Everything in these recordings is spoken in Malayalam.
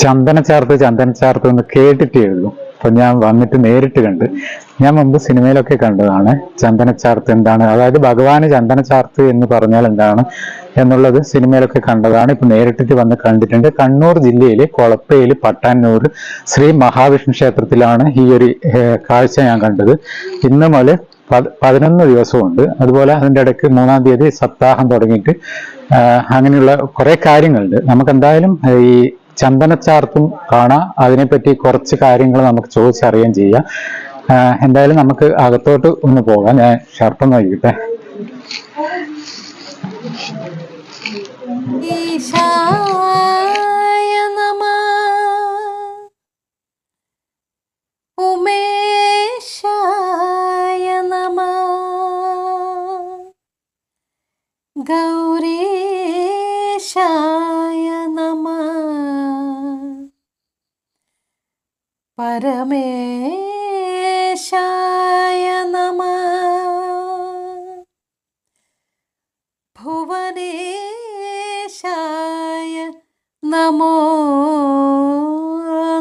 ചന്ദനച്ചാർത്ത് എന്ന് കേട്ടിട്ടേ ഉള്ളൂ. അപ്പൊ ഞാൻ വന്നിട്ട് നേരിട്ട് കണ്ട്. ഞാൻ മുമ്പ് സിനിമയിലൊക്കെ കണ്ടതാണ് ചന്ദനച്ചാർത്ത് എന്താണ്, അതായത് ഭഗവാന് ചന്ദനച്ചാർത്ത് എന്ന് പറഞ്ഞാൽ എന്താണ് എന്നുള്ളത് സിനിമയിലൊക്കെ കണ്ടതാണ്. ഇപ്പൊ നേരിട്ടിട്ട് വന്ന് കണ്ടിട്ടുണ്ട്. കണ്ണൂർ ജില്ലയിലെ കൊളപ്പയിൽ പട്ടാന്നൂർ ശ്രീ മഹാവിഷ്ണു ക്ഷേത്രത്തിലാണ് ഈ ഒരു കാഴ്ച ഞാൻ കണ്ടത്. ഇന്ന് മുതൽ 11 ദിവസമുണ്ട്. അതുപോലെ അതിൻ്റെ ഇടയ്ക്ക് 3-ാം തീയതി സപ്താഹം തുടങ്ങിയിട്ട് അങ്ങനെയുള്ള കുറെ കാര്യങ്ങളുണ്ട്. നമുക്ക് എന്തായാലും ഈ ചന്ദനച്ചാർത്തും കാണാം. അതിനെപ്പറ്റി കുറച്ച് കാര്യങ്ങൾ നമുക്ക് ചോദിച്ചറിയാൻ ചെയ്യാം. എന്തായാലും നമുക്ക് അകത്തോട്ട് ഒന്ന് പോകാം. ഞാൻ ഷർട്ടൊന്ന് വൈകിട്ടെ. ഈശായ നമഃ ഉമേശായ നമഃ ഗൗരീശായ നമഃ പരമേശായ നമഃ ഭുവനേശായ നമോ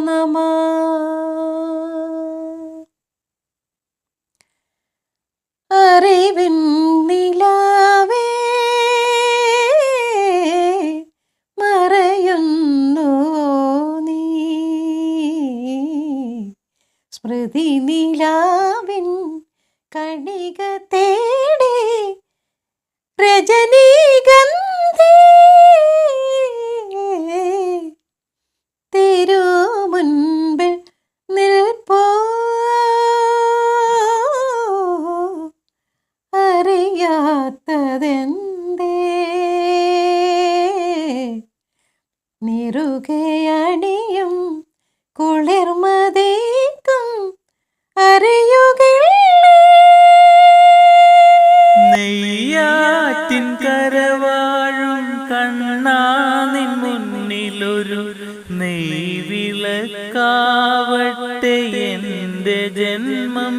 നമഃ. അറിവിൻ നിലാവേ മറയുന്നു നീ, സ്മൃതി നിലാവിൻ കണിക തേടി രജനീഗന്ധി തിരുമുൻപിൽ നിൽപ്പോ അറിയാത്തതെന്തേ, നിറുകയണിയും കുളിർമതീക്കും അറിയുകില്ലേ. നെയ്യാറ്റിൻ കരവാഴും കണ്ണാ നിൻ മുന്നിലൊരു നെയ്വിളക്കാവട്ടെ എൻ്റെ ജന്മം.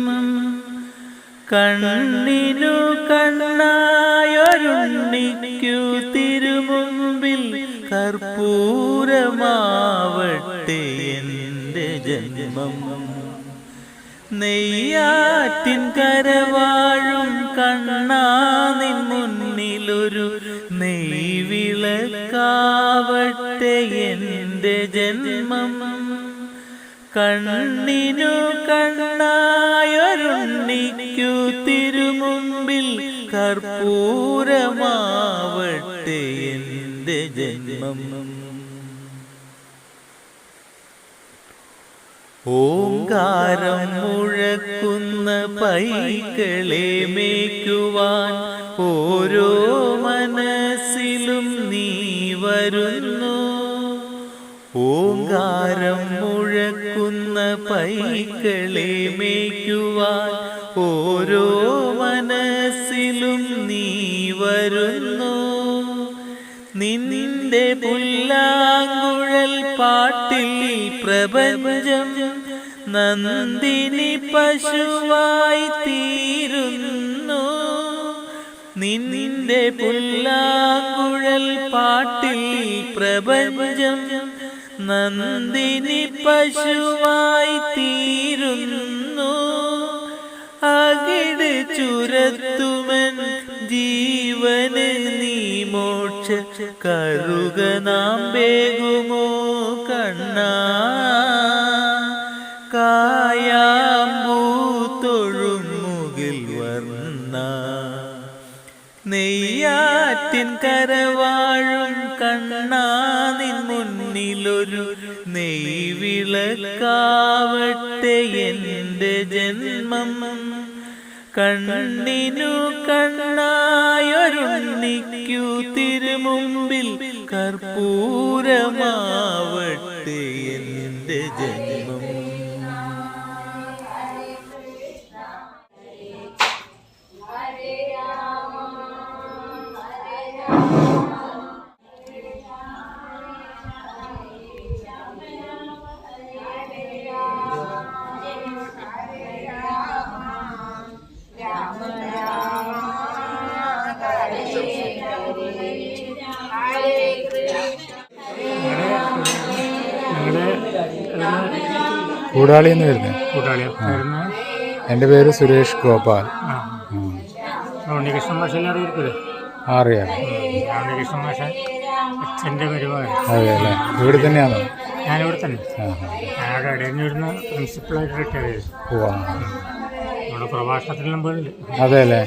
കണ്ണിനു കണ്ണായൊരുണ്ണിക്കു തിരുമുമ്പിൽ കർപ്പൂരമാവട്ടെ എൻ്റെ ജന്മം. നെയ്യാറ്റിൻ കരവാഴും കണ്ണാ നിൻ മുന്നിലൊരു നെയ്വിളക്കാവട്ടെ എൻ്റെ ജന്മം. കണ്ണിനു കണ്ണായൊരുണ്ണിക്കു തിരുമുമ്പിൽ കർപ്പൂരമാവട്ടെ എൻ്റെ ജന്മം. ഓംകാരം മുഴക്കുന്ന പൈക്കളെ മേയ്ക്കുവാൻ ഓരോ മനസ്സിലും നീ വരുന്നു. ഓംകാരം മുഴക്കുന്ന പൈക്കളെ മേയ്ക്കുവാൻ ഓരോ മനസ്സിലും നീ വരുന്നു. നിന്റെ പുല്ലാങ്കുഴൽ പാട്ടിൽ പ്രപഞ്ചം നന്ദിനി പശുവായി തീരുന്നു. നിന്റെ പുല്ലാങ്കുഴൽ പാട്ടിൽ പ്രപഞ്ചം നന്ദിനി പശുവായി തീരുന്നു. അകിട് ചുരത്തുമൻ ജീവന് നീ മോക്ഷ കരുക നാം വേഗുമോ കണ്ണാ. കായാമ്പൂത്തൊഴും മുകിൽ വർണ്ണ നെയ്യാറ്റിൻ കരവാഴും കണ്ണാ നിൻ മുന്നിലൊരു നെയ്വിളക്കാവട്ടെ എൻ്റെ ജന്മം. കണ്ണിനു കണ്ണായൊരുണ്ണിക്കു തിരുമുമ്പിൽ കർപ്പൂരമാവട്ടെ എൻ്റെ ജന്മം. കൂടാളിന്ന് വരുന്നത്. എൻ്റെ പേര് സുരേഷ് ഗോപാൽ. ഉണ്ണികൃഷ്ണൻ മാഷെല്ലാം അറിയിരിക്കില്ലേ? അറിയാം. ഉണ്ണികൃഷ്ണൻ മാഷ അച്ഛൻ്റെ പരിപാടി. അതെ അല്ലേ? ഇവിടെ തന്നെയാണോ? ഞാനിവിടെ തന്നെ. ഞാനവിടെ ഇടയന്നൂരിൽ പ്രിൻസിപ്പളായിട്ട് റിട്ടയർ ചെയ്തു. നമ്മുടെ പ്രഭാഷണത്തിനെല്ലാം പോയിട്ടുണ്ട്. അതെ അല്ലേ?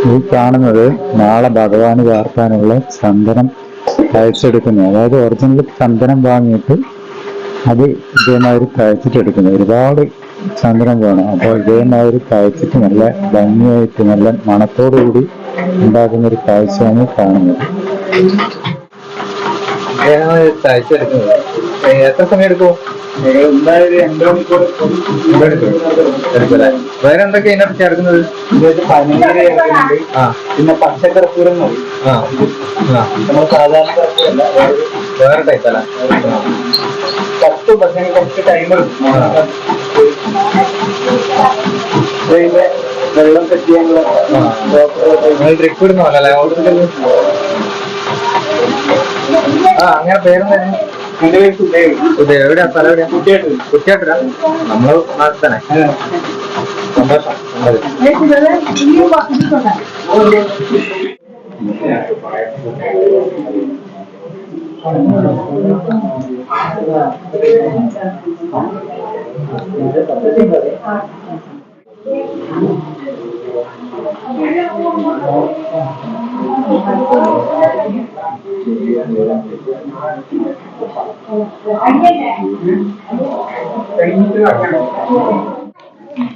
ഈ കാണുന്നത് നാളെ ഭഗവാന് ചാർത്താനുള്ള ചന്ദനം തയ്ച്ചെടുക്കുന്നത്. അതായത് ഒറിജിനൽ ചന്ദനം വാങ്ങിയിട്ട് അത് ഇതേമാതിരി തയ്ച്ചിട്ടെടുക്കുന്നത്. ഒരുപാട് ചന്ദനം വേണം. അപ്പോൾ ഇതേമാതിരി തയ്ച്ചിട്ട് നല്ല ഭംഗിയായിട്ട് നല്ല മണത്തോടുകൂടി ഉണ്ടാക്കുന്ന ഒരു കാഴ്ചയാണ് കാണുന്നത്. തയ്ച്ചെടുക്കുന്നത് എത്ര സമയം എടുക്കും? വേറെ എന്തൊക്കെ ഇതിനകത്ത് ചേർക്കുന്നത്? പനീര് ചേർക്കുന്നുണ്ട്, പിന്നെ പച്ചക്കർപ്പൂരം മതി. നമ്മൾ സാധാരണ കർപ്പൂരല്ല, വേറെ ടൈപ്പല്ല. 10% കുറച്ച് ടൈം എടുക്കും. വെള്ളം സെറ്റ് ചെയ്യാനുള്ള ട്രിപ്പ് ഇടുന്നല്ലേ? അങ്ങനെ പേരെന്തായിരുന്നു? എവിടെയാ സ്ഥലം? എവിടെയാ? കുറ്റിയാട്ടിലാ? നമ്മള് നാട്ടിൽ തന്നെ. സന്തോഷം.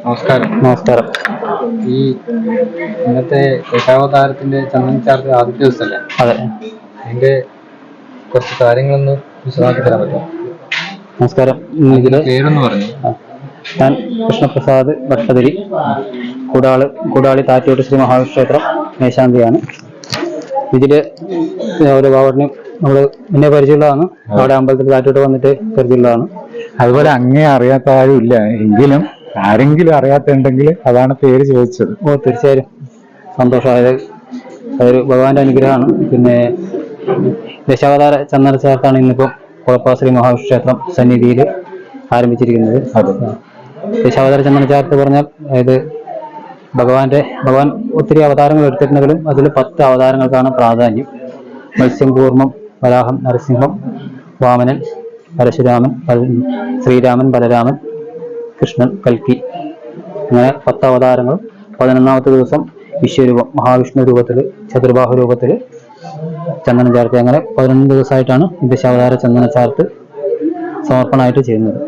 നമസ്കാരം. ഈ ഇന്നത്തെ ദശാവതാരത്തിന്റെ ചന്ദന ചാർത്ത് ആദ്യത്തെ ദിവസമല്ലേ? അതെ. അതിന്റെ കുറച്ച് കാര്യങ്ങളൊന്ന് വിശദമാക്കി തരാൻ പറ്റുമോ? നമസ്കാരം. ഇതില് പേരൊന്ന് പറഞ്ഞു. ഞാൻ കൃഷ്ണപ്രസാദ് ഭട്ടതിരി, കൂടാളി താറ്റോട്ട് ശ്രീ മഹാവിഷ്ണുക്ഷേത്രം മേശാന്തിയാണ്. ഇതില് ഒരു ഭാവത്തിന് നമ്മള് എന്നെ പരിചയമുള്ളതാണ്. അവിടെ അമ്പലത്തിൽ താറ്റോട്ട് വന്നിട്ട് പരിചയമുള്ളതാണ്. അതുപോലെ അങ്ങേ അറിയാത്ത ആരും ഇല്ല, എങ്കിലും ആരെങ്കിലും അറിയാത്തുണ്ടെങ്കിൽ അതാണ് പേര് ചോദിച്ചത്. തീർച്ചയായും സന്തോഷം. അതൊരു ഭഗവാന്റെ അനുഗ്രഹമാണ്. പിന്നെ ദശാവതാര ചന്ദന ചാർത്താണ് ഇന്നിപ്പം കുളപ്പ ശ്രീ മഹാവിഷ്ണുക്ഷേത്രം സന്നിധിയിൽ ആരംഭിച്ചിരിക്കുന്നത്. ദശാവതാര ചന്ദന ചാർത്ത് പറഞ്ഞാൽ അതായത് ഭഗവാൻ ഒത്തിരി അവതാരങ്ങൾ എടുത്തിട്ടുണ്ടെങ്കിലും അതിൽ 10 അവതാരങ്ങൾക്കാണ് പ്രാധാന്യം. മത്സ്യം, കൂർമ്മം, വരാഹം, നരസിംഹം, വാമനൻ, പരശുരാമൻ, ശ്രീരാമൻ, ബലരാമൻ, കൃഷ്ണൻ, കൽക്കി, അങ്ങനെ 10 അവതാരങ്ങളും 11ാമത്തെ ദിവസം വിശ്വരൂപം മഹാവിഷ്ണു രൂപത്തിൽ, ചതുർബാഹു രൂപത്തിൽ ചന്ദന ചാർത്ത്. അങ്ങനെ 11 ദിവസമായിട്ടാണ് ഈ ദശാവതാര ചന്ദന ചാർത്ത് സമർപ്പണമായിട്ട് ചെയ്യുന്നത്.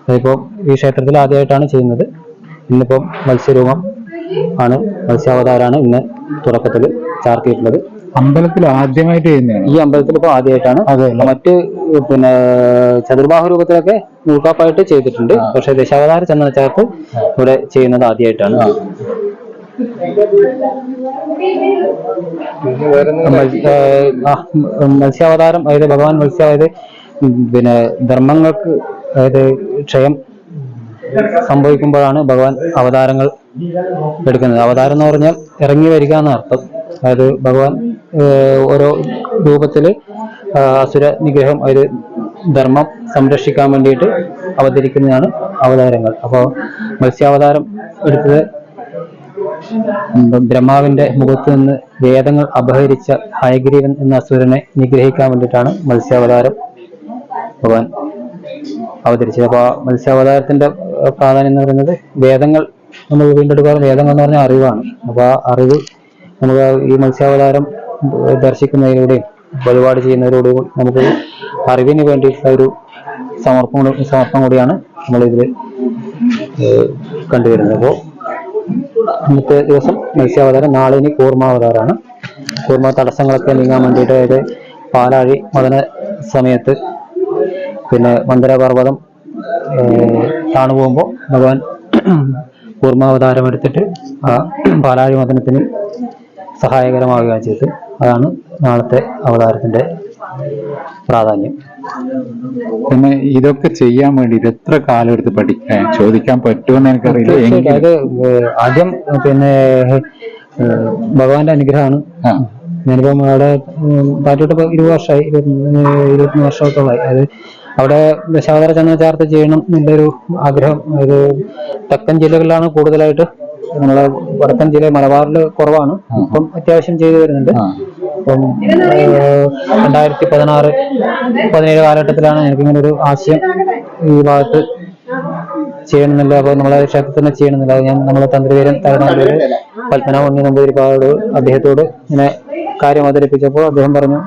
അതിപ്പോൾ ഈ ക്ഷേത്രത്തിൽ ആദ്യമായിട്ടാണ് ചെയ്യുന്നത്. ഇന്നിപ്പം മത്സ്യരൂപം ആണ്, മത്സ്യാവതാരാണ് ഇന്ന് തുടക്കത്തിൽ ചാർത്തിയിട്ടുള്ളത്. അമ്പലത്തിൽ ആദ്യമായിട്ട് ചെയ്യുന്നതാണ്. ഈ അമ്പലത്തിൽ ഇപ്പോൾ ആദ്യമായിട്ടാണ്. മറ്റ് പിന്നെ ചതുർബാഹു രൂപത്തിലൊക്കെ നൂൽക്കാപ്പായിട്ട് ചെയ്തിട്ടുണ്ട്. പക്ഷെ ദശാവതാര ചന്ദന ചാർത്ത് ഇവിടെ ചെയ്യുന്നത് ആദ്യമായിട്ടാണ്. മത്സ്യാവതാരം അതായത് ഭഗവാൻ അതായത് പിന്നെ ധർമ്മങ്ങൾക്ക് അതായത് ക്ഷയം സംഭവിക്കുമ്പോഴാണ് ഭഗവാൻ അവതാരങ്ങൾ എടുക്കുന്നത്. അവതാരം എന്ന് പറഞ്ഞാൽ ഇറങ്ങി വരിക എന്ന അർത്ഥം. അതായത് ഭഗവാൻ ഓരോ രൂപത്തില് അസുര നിഗ്രഹം, അതായത് ധർമ്മം സംരക്ഷിക്കാൻ വേണ്ടിയിട്ട് അവതരിക്കുന്നതാണ് അവതാരങ്ങൾ. അപ്പോൾ മത്സ്യാവതാരം എടുത്തത് ബ്രഹ്മാവിന്റെ മുഖത്ത് നിന്ന് വേദങ്ങൾ അപഹരിച്ച ഹയഗ്രീവൻ എന്ന അസുരനെ നിഗ്രഹിക്കാൻ വേണ്ടിയിട്ടാണ് മത്സ്യാവതാരം ഭഗവാൻ അവതരിച്ചത്. അപ്പോൾ ആ മത്സ്യാവതാരത്തിന്റെ പ്രാധാന്യം എന്ന് പറയുന്നത് വേദങ്ങൾ നമ്മൾ വീണ്ടെടുക്കാറ്. വേദങ്ങൾ എന്ന് പറഞ്ഞാൽ അറിവാണ്. അപ്പോൾ ആ അറിവ് നമുക്ക് ഈ മത്സ്യാവതാരം ദർശിക്കുന്നതിലൂടെയും വഴിപാട് ചെയ്യുന്നതിലൂടെയും നമുക്ക് അറിവിന് വേണ്ടിയിട്ടുള്ള ഒരു സമർപ്പണം കൂടിയാണ് നമ്മളിതിൽ കണ്ടുവരുന്നത്. അപ്പോൾ ഇന്നത്തെ ദിവസം മത്സ്യാവതാരം, നാളെ ഇനി കൂർമാവതാരമാണ്. കൂർമ്മ തടസ്സങ്ങളൊക്കെ നീങ്ങാൻ വേണ്ടിയിട്ട്, അതായത് പാലാഴി മദന സമയത്ത് പിന്നെ മന്ദരപർവ്വതം താണു പോകുമ്പോൾ ഭഗവാൻ കൂർമാവതാരം എടുത്തിട്ട് ആ പാലാഴി മദനത്തിന് സഹായകരമാവുകയാണ് ചെയ്തത്. അതാണ് നാളത്തെ അവതാരത്തിന്റെ പ്രാധാന്യം. പിന്നെ ഇതൊക്കെ ചെയ്യാൻ വേണ്ടി എത്ര കാലം എടുത്ത് പഠിക്കാൻ ചോദിക്കാൻ പറ്റുമെന്ന് എനിക്കറിയില്ല. അത് ആദ്യം പിന്നെ ഭഗവാന്റെ അനുഗ്രഹമാണ്. ഞാനിപ്പം അവിടെ പാറ്റോട്ട് 20 വർഷമായി, 21 വർഷത്തോളമായി. അത് അവിടെ ദശാവതാര ചന്ദന ചാർത്ത് ചെയ്യണം എന്നുള്ളൊരു ആഗ്രഹം. അത് തെക്കൻ ജില്ലകളിലാണ് കൂടുതലായിട്ട്. നമ്മളെ വടക്കൻ ജില്ല മലബാറിൽ കുറവാണ്. ഇപ്പം അത്യാവശ്യം ചെയ്തു വരുന്നുണ്ട്. അപ്പം 2016-17 കാലഘട്ടത്തിലാണ് എനിക്കിങ്ങനെ ഒരു ആശയം ഈ ഭാഗത്ത് ചെയ്യണമെന്നില്ല. അപ്പോൾ നമ്മളെ ക്ഷേത്രത്തിൽ തന്നെ ചെയ്യണമെന്നില്ല. ഞാൻ നമ്മളെ തന്ത്രിവീരൻ തലനാട്ടിലെ പത്മനാഭ ഉണ്ണി നമ്പൂതിരിപ്പാട് അദ്ദേഹത്തോട് ഇങ്ങനെ കാര്യം അവതരിപ്പിച്ചപ്പോൾ അദ്ദേഹം പറഞ്ഞു,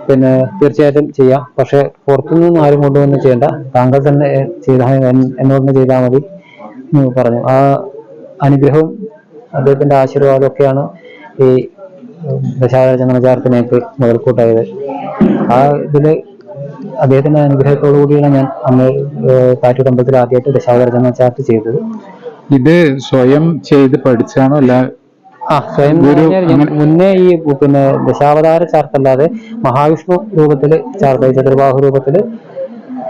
പിന്നെ തീർച്ചയായിട്ടും ചെയ്യാം, പക്ഷെ പുറത്തുനിന്ന് ആരും കൊണ്ടുവന്ന് ചെയ്യണ്ട, താങ്കൾ തന്നെ എന്നോട് തന്നെ ചെയ്താൽ മതി എന്ന് പറഞ്ഞു. ആ അനുഗ്രഹവും അദ്ദേഹത്തിന്റെ ആശീർവാദം ഒക്കെയാണ് ഈ ദശാവതാര ചന്ദന ചാർത്തിനേക്ക് മുതൽക്കൂട്ടായത്. ആ ഇതില് അദ്ദേഹത്തിന്റെ അനുഗ്രഹത്തോടു കൂടിയാണ് ഞാൻ അന്ന് കാറ്റൂർ അമ്പലത്തിൽ ആദ്യമായിട്ട് ദശാവതാര ചന്ദന ചാർത്ത് ചെയ്തത്. ഇത് സ്വയം ചെയ്ത് പഠിച്ചാണോ? അല്ല സ്വയം മുന്നേ ഈ പിന്നെ ദശാവതാര ചാർത്തല്ലാതെ മഹാവിഷ്ണു രൂപത്തില് ചാർത്ത, ചതുർബാഹു രൂപത്തില്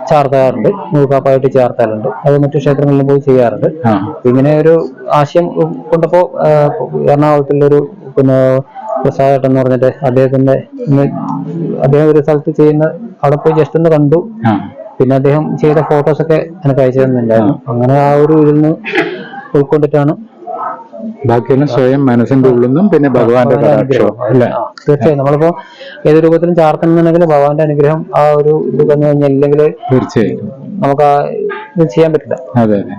ചാർത്താറുണ്ട്, നൂൽക്കാപ്പായിട്ട് ചാർത്താറുണ്ട്. അത് മറ്റു ക്ഷേത്രങ്ങളിലും പോയി ചെയ്യാറുണ്ട്. ഇങ്ങനെ ഒരു ആശയം കൊണ്ടപ്പോ എറണാകുളത്തുള്ളൊരു പിന്നെ പ്രസാദേട്ടൻ എന്ന് പറഞ്ഞിട്ട് അദ്ദേഹം ഒരു സ്ഥലത്ത് ചെയ്യുന്ന അവിടെ പോയി ജസ്റ്റ് ഒന്ന് കണ്ടു. പിന്നെ അദ്ദേഹം ചെയ്ത ഫോട്ടോസൊക്കെ എനിക്ക് അയച്ചു തന്നിട്ടുണ്ടായിരുന്നു. അങ്ങനെ ആ ഒരു ഇതിൽ നിന്ന് ഉൾക്കൊണ്ടിട്ടാണ് ബാക്കിയെല്ലാം സ്വയം മനസ്സിന്റെ ഉള്ളിൽ നിന്നും പിന്നെ ഭഗവാന്റെ കടാക്ഷവും. തീർച്ചയായും നമ്മളിപ്പോ ഏത് രൂപത്തിലും ചാർത്തുന്നുണ്ടെങ്കിൽ ഭഗവാന്റെ അനുഗ്രഹം ആ ഒരു ഇത് വന്നു കഴിഞ്ഞാൽ ഇല്ലെങ്കിൽ തീർച്ചയായും നമുക്ക് ഇത് ചെയ്യാൻ പറ്റില്ല. അതെ അതെ.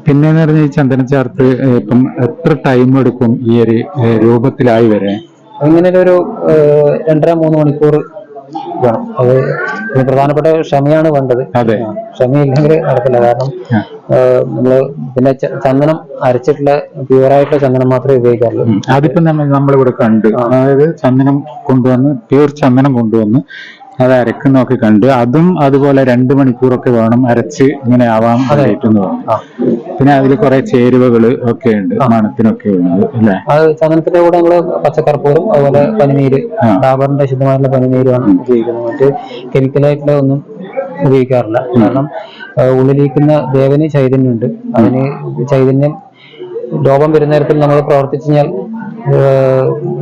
പിന്നെ എന്ന് പറഞ്ഞാൽ ഈ ചന്ദന ചാർത്ത് ഇപ്പം എത്ര ടൈം എടുക്കും ഈ ഒരു രൂപത്തിലായി വരെ? ഇങ്ങനെ ഒരു 2.5-3 മണിക്കൂർ വേണം. അത് ഇത് പ്രധാനപ്പെട്ട ക്ഷമയാണ് വേണ്ടത്. അതെ. ക്ഷമയില്ലെങ്കിൽ നടക്കില്ല. കാരണം നമ്മള് പിന്നെ ചന്ദനം അരച്ചിട്ടുള്ള പ്യൂറായിട്ടുള്ള ചന്ദനം മാത്രമേ ഉപയോഗിക്കാറുള്ളൂ. അതിപ്പോ നമ്മളിവിടെ കണ്ട്, അതായത് ചന്ദനം കൊണ്ടുവന്ന് പ്യൂർ ചന്ദനം കൊണ്ടുവന്ന് അത് അരക്കുന്നൊക്കെ കണ്ട്, അതും അതുപോലെ 2 മണിക്കൂറൊക്കെ വേണം അരച്ച് ഇങ്ങനെ ആവാൻ വേണ്ടിയിട്ടെന്ന് പറഞ്ഞു. പിന്നെ അതിൽ കുറെ ചേരുവകള് ഒക്കെ ഉണ്ട്, മണത്തിനൊക്കെ ഉണ്ട് അല്ലെ? അത് ചന്ദനത്തിന്റെ കൂടെ നമ്മള് പച്ചക്കർപ്പൂരം, അതുപോലെ പനിനീര്, ഡാബറിന്റെ ശുദ്ധമായിട്ടുള്ള പനിനീരാണ് ഉപയോഗിക്കുന്നത്. മറ്റ് കെമിക്കലായിട്ടുള്ള ഒന്നും ഉപയോഗിക്കാറില്ല. കാരണം ഉള്ളിലിരിക്കുന്ന ദേവന് ചൈതന്യമുണ്ട്. അതിന് ചൈതന്യം ലോപം വരുന്ന തരത്തിൽ നമ്മൾ പ്രവർത്തിച്ചു കഴിഞ്ഞാൽ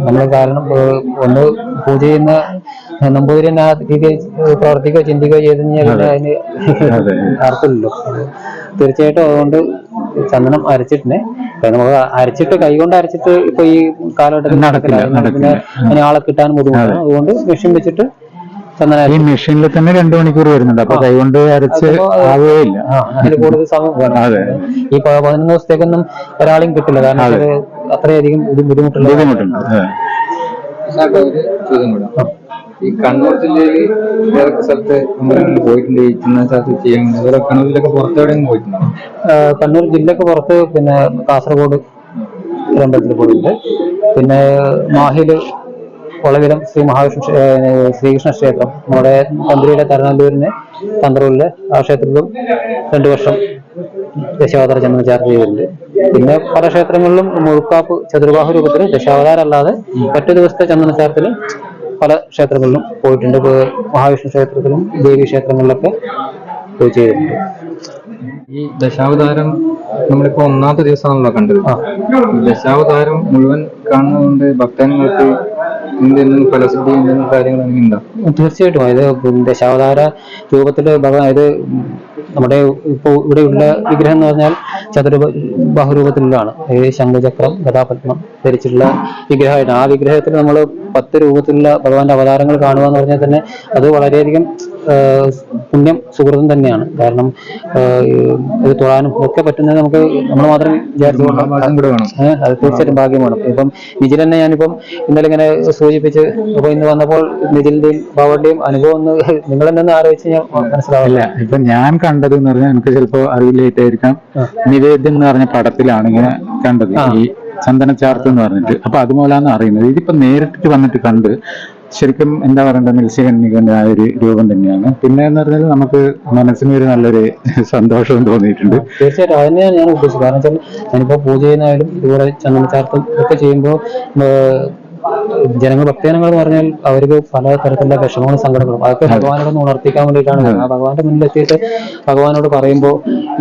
നമ്മൾ കാരണം ഒന്ന് പൂജ ചെയ്യുന്ന നമ്പൂതിരൻ ആ രീതിയിൽ പ്രവർത്തിക്കുകയോ ചിന്തിക്കുകയോ ചെയ്തു കഴിഞ്ഞാൽ അതിന് അർത്ഥമില്ലല്ലോ. തീർച്ചയായിട്ടും അതുകൊണ്ട് ചന്ദനം അരച്ചിട്ടിനെ നമുക്ക് അരച്ചിട്ട് കൈകൊണ്ട് അരച്ചിട്ട് ഇപ്പൊ ഈ കാലഘട്ടത്തിൽ നടക്കില്ല. പിന്നെ അതിന് ആളെ കിട്ടാൻ ബുദ്ധിമുട്ടാണ്. അതുകൊണ്ട് മെഷീൻ വെച്ചിട്ട് ഈ മെഷീനിൽ തന്നെ 2 മണിക്കൂർ വരുന്നുണ്ട്. അപ്പൊ കൈകൊണ്ട് അരച്ച് ആവുകയില്ല. അതിന് കൂടുതൽ സമയം വേണം. ഈ 11 ദിവസത്തേക്കൊന്നും ഒരാളെയും കിട്ടില്ല. കാരണം അത്രയധികം ബുദ്ധിമുട്ടുണ്ട്. ഈ കണ്ണൂർ ജില്ലയിൽ ഏതൊക്കെ സ്ഥലത്ത് അമ്പലങ്ങളിൽ പോയിട്ടുണ്ട് ഈ ചന്ദനച്ചാർത്ത് ചെയ്യുന്നത്? അതുപോലെ കണ്ണൂരിലൊക്കെ പുറത്തെവിടെയും പോയിട്ടുണ്ടോ? കണ്ണൂർ ജില്ലക്ക് പുറത്ത് പിന്നെ കാസർഗോഡ് അമ്പലത്തിൽ പോയിട്ടുണ്ട്. പിന്നെ മാഹില് കൊളവിലം ശ്രീകൃഷ്ണ ക്ഷേത്രം, നമ്മുടെ തന്ത്രിയുടെ തരണല്ലൂരിന് തന്ത്രൂരിലെ ആ ക്ഷേത്രത്തിലും 2 വർഷം ദശാവതാര ചന്ദനച്ചാർത്ത് ചെയ്തിട്ടുണ്ട്. പിന്നെ പല ക്ഷേത്രങ്ങളിലും മുഴുക്കാപ്പ് ചതുർബാഹു രൂപത്തിൽ ദശാവതാരം അല്ലാതെ ഒറ്റ ദിവസത്തെ ചന്ദനച്ചാർത്തിൽ പല ക്ഷേത്രങ്ങളിലും പോയിട്ടുണ്ട്. ഇപ്പോൾ മഹാവിഷ്ണു ക്ഷേത്രത്തിലും ദേവി ക്ഷേത്രങ്ങളിലൊക്കെ പോയി ചെയ്തിട്ടുണ്ട്. ഈ ദശാവതാരം നമ്മളിപ്പോ 1ാമത്തെ ദിവസമാണല്ലോ കണ്ടത്. ദശാവതാരം മുഴുവൻ കാണുന്നതുകൊണ്ട് ഭക്തജനങ്ങൾക്ക് എന്തെങ്കിലും ഫലസിദ്ധി എന്തെങ്കിലും കാര്യങ്ങൾ ഉണ്ടോ? തീർച്ചയായിട്ടും. അതായത് ദശാവതാര രൂപത്തില് ഭഗവാൻ, ഇത് നമ്മുടെ ഇപ്പോൾ ഇവിടെയുള്ള വിഗ്രഹം എന്ന് പറഞ്ഞാൽ ചതുർബാഹുരൂപത്തിലുള്ളതാണ്. ശംഖചക്രം ഗദാപത്മം ധരിച്ചിട്ടുള്ള വിഗ്രഹമായിട്ട് ആ വിഗ്രഹത്തിൽ നമ്മൾ 10 രൂപത്തിലുള്ള ഭഗവാന്റെ അവതാരങ്ങൾ കാണുക എന്ന് പറഞ്ഞാൽ തന്നെ അത് വളരെയധികം പുണ്യം സുഹൃതം തന്നെയാണ്. കാരണം ഇത് തൊഴാനും ഒക്കെ പറ്റുന്നത് നമുക്ക് നമ്മൾ മാത്രം വിചാരിച്ചുകൊണ്ട് അത് തീർച്ചയായിട്ടും ഭാഗ്യം വേണം. ഇപ്പം നിജിൽ തന്നെ ഞാനിപ്പം ഇന്നലെ ഇങ്ങനെ സൂചിപ്പിച്ച് അപ്പൊ ഇന്ന് വന്നപ്പോൾ നിജിലിന്റെയും ബാബയുടെയും അനുഭവം ഒന്ന് നിങ്ങൾ തന്നെ ആലോചിച്ച് ഞാൻ മനസ്സിലാവില്ല. ഇപ്പൊ ഞാൻ കണ്ടത് എന്ന് പറഞ്ഞാൽ എനിക്ക് ചിലപ്പോ അറിയില്ലായിട്ടായിരിക്കാം, നിവേദ്യം എന്ന് പറഞ്ഞ പടത്തിലാണ് ഇങ്ങനെ കണ്ടത് ഈ ചന്ദനച്ചാർത്ത് എന്ന് പറഞ്ഞിട്ട്. അപ്പൊ അതുപോലാന്ന് അറിയുന്നത്. ഇതിപ്പോ നേരിട്ട് വന്നിട്ട് കണ്ട് ശരിക്കും എന്താ പറയണ്ട, മത്സ്യകന്യകന്റെ ആ ഒരു രൂപം തന്നെയാണ്. പിന്നെ എന്ന് പറഞ്ഞാൽ നമുക്ക് മനസ്സിന് ഒരു നല്ലൊരു സന്തോഷവും തോന്നിയിട്ടുണ്ട്. തീർച്ചയായിട്ടും അത് തന്നെയാണ് ഞാൻ ഉദ്ദേശിച്ചത്. കാരണം വെച്ചാൽ ഞാനിപ്പോ പൂജ ചെയ്യുന്നതായാലും ഇതുപോലെ ചന്ദനച്ചാർത്തും ഒക്കെ ചെയ്യുമ്പോൾ ജനങ്ങൾ ഭക്തജനങ്ങൾ എന്ന് പറഞ്ഞാൽ അവർക്ക് പല തരത്തിലുള്ള വിഷമങ്ങളും സങ്കടങ്ങളും അതൊക്കെ ഭഗവാനോട് ഉണർത്തിക്കാൻ വേണ്ടിയിട്ടാണ്. ഭഗവാന്റെ മുന്നിലെത്തിയിട്ട് ഭഗവാനോട് പറയുമ്പോൾ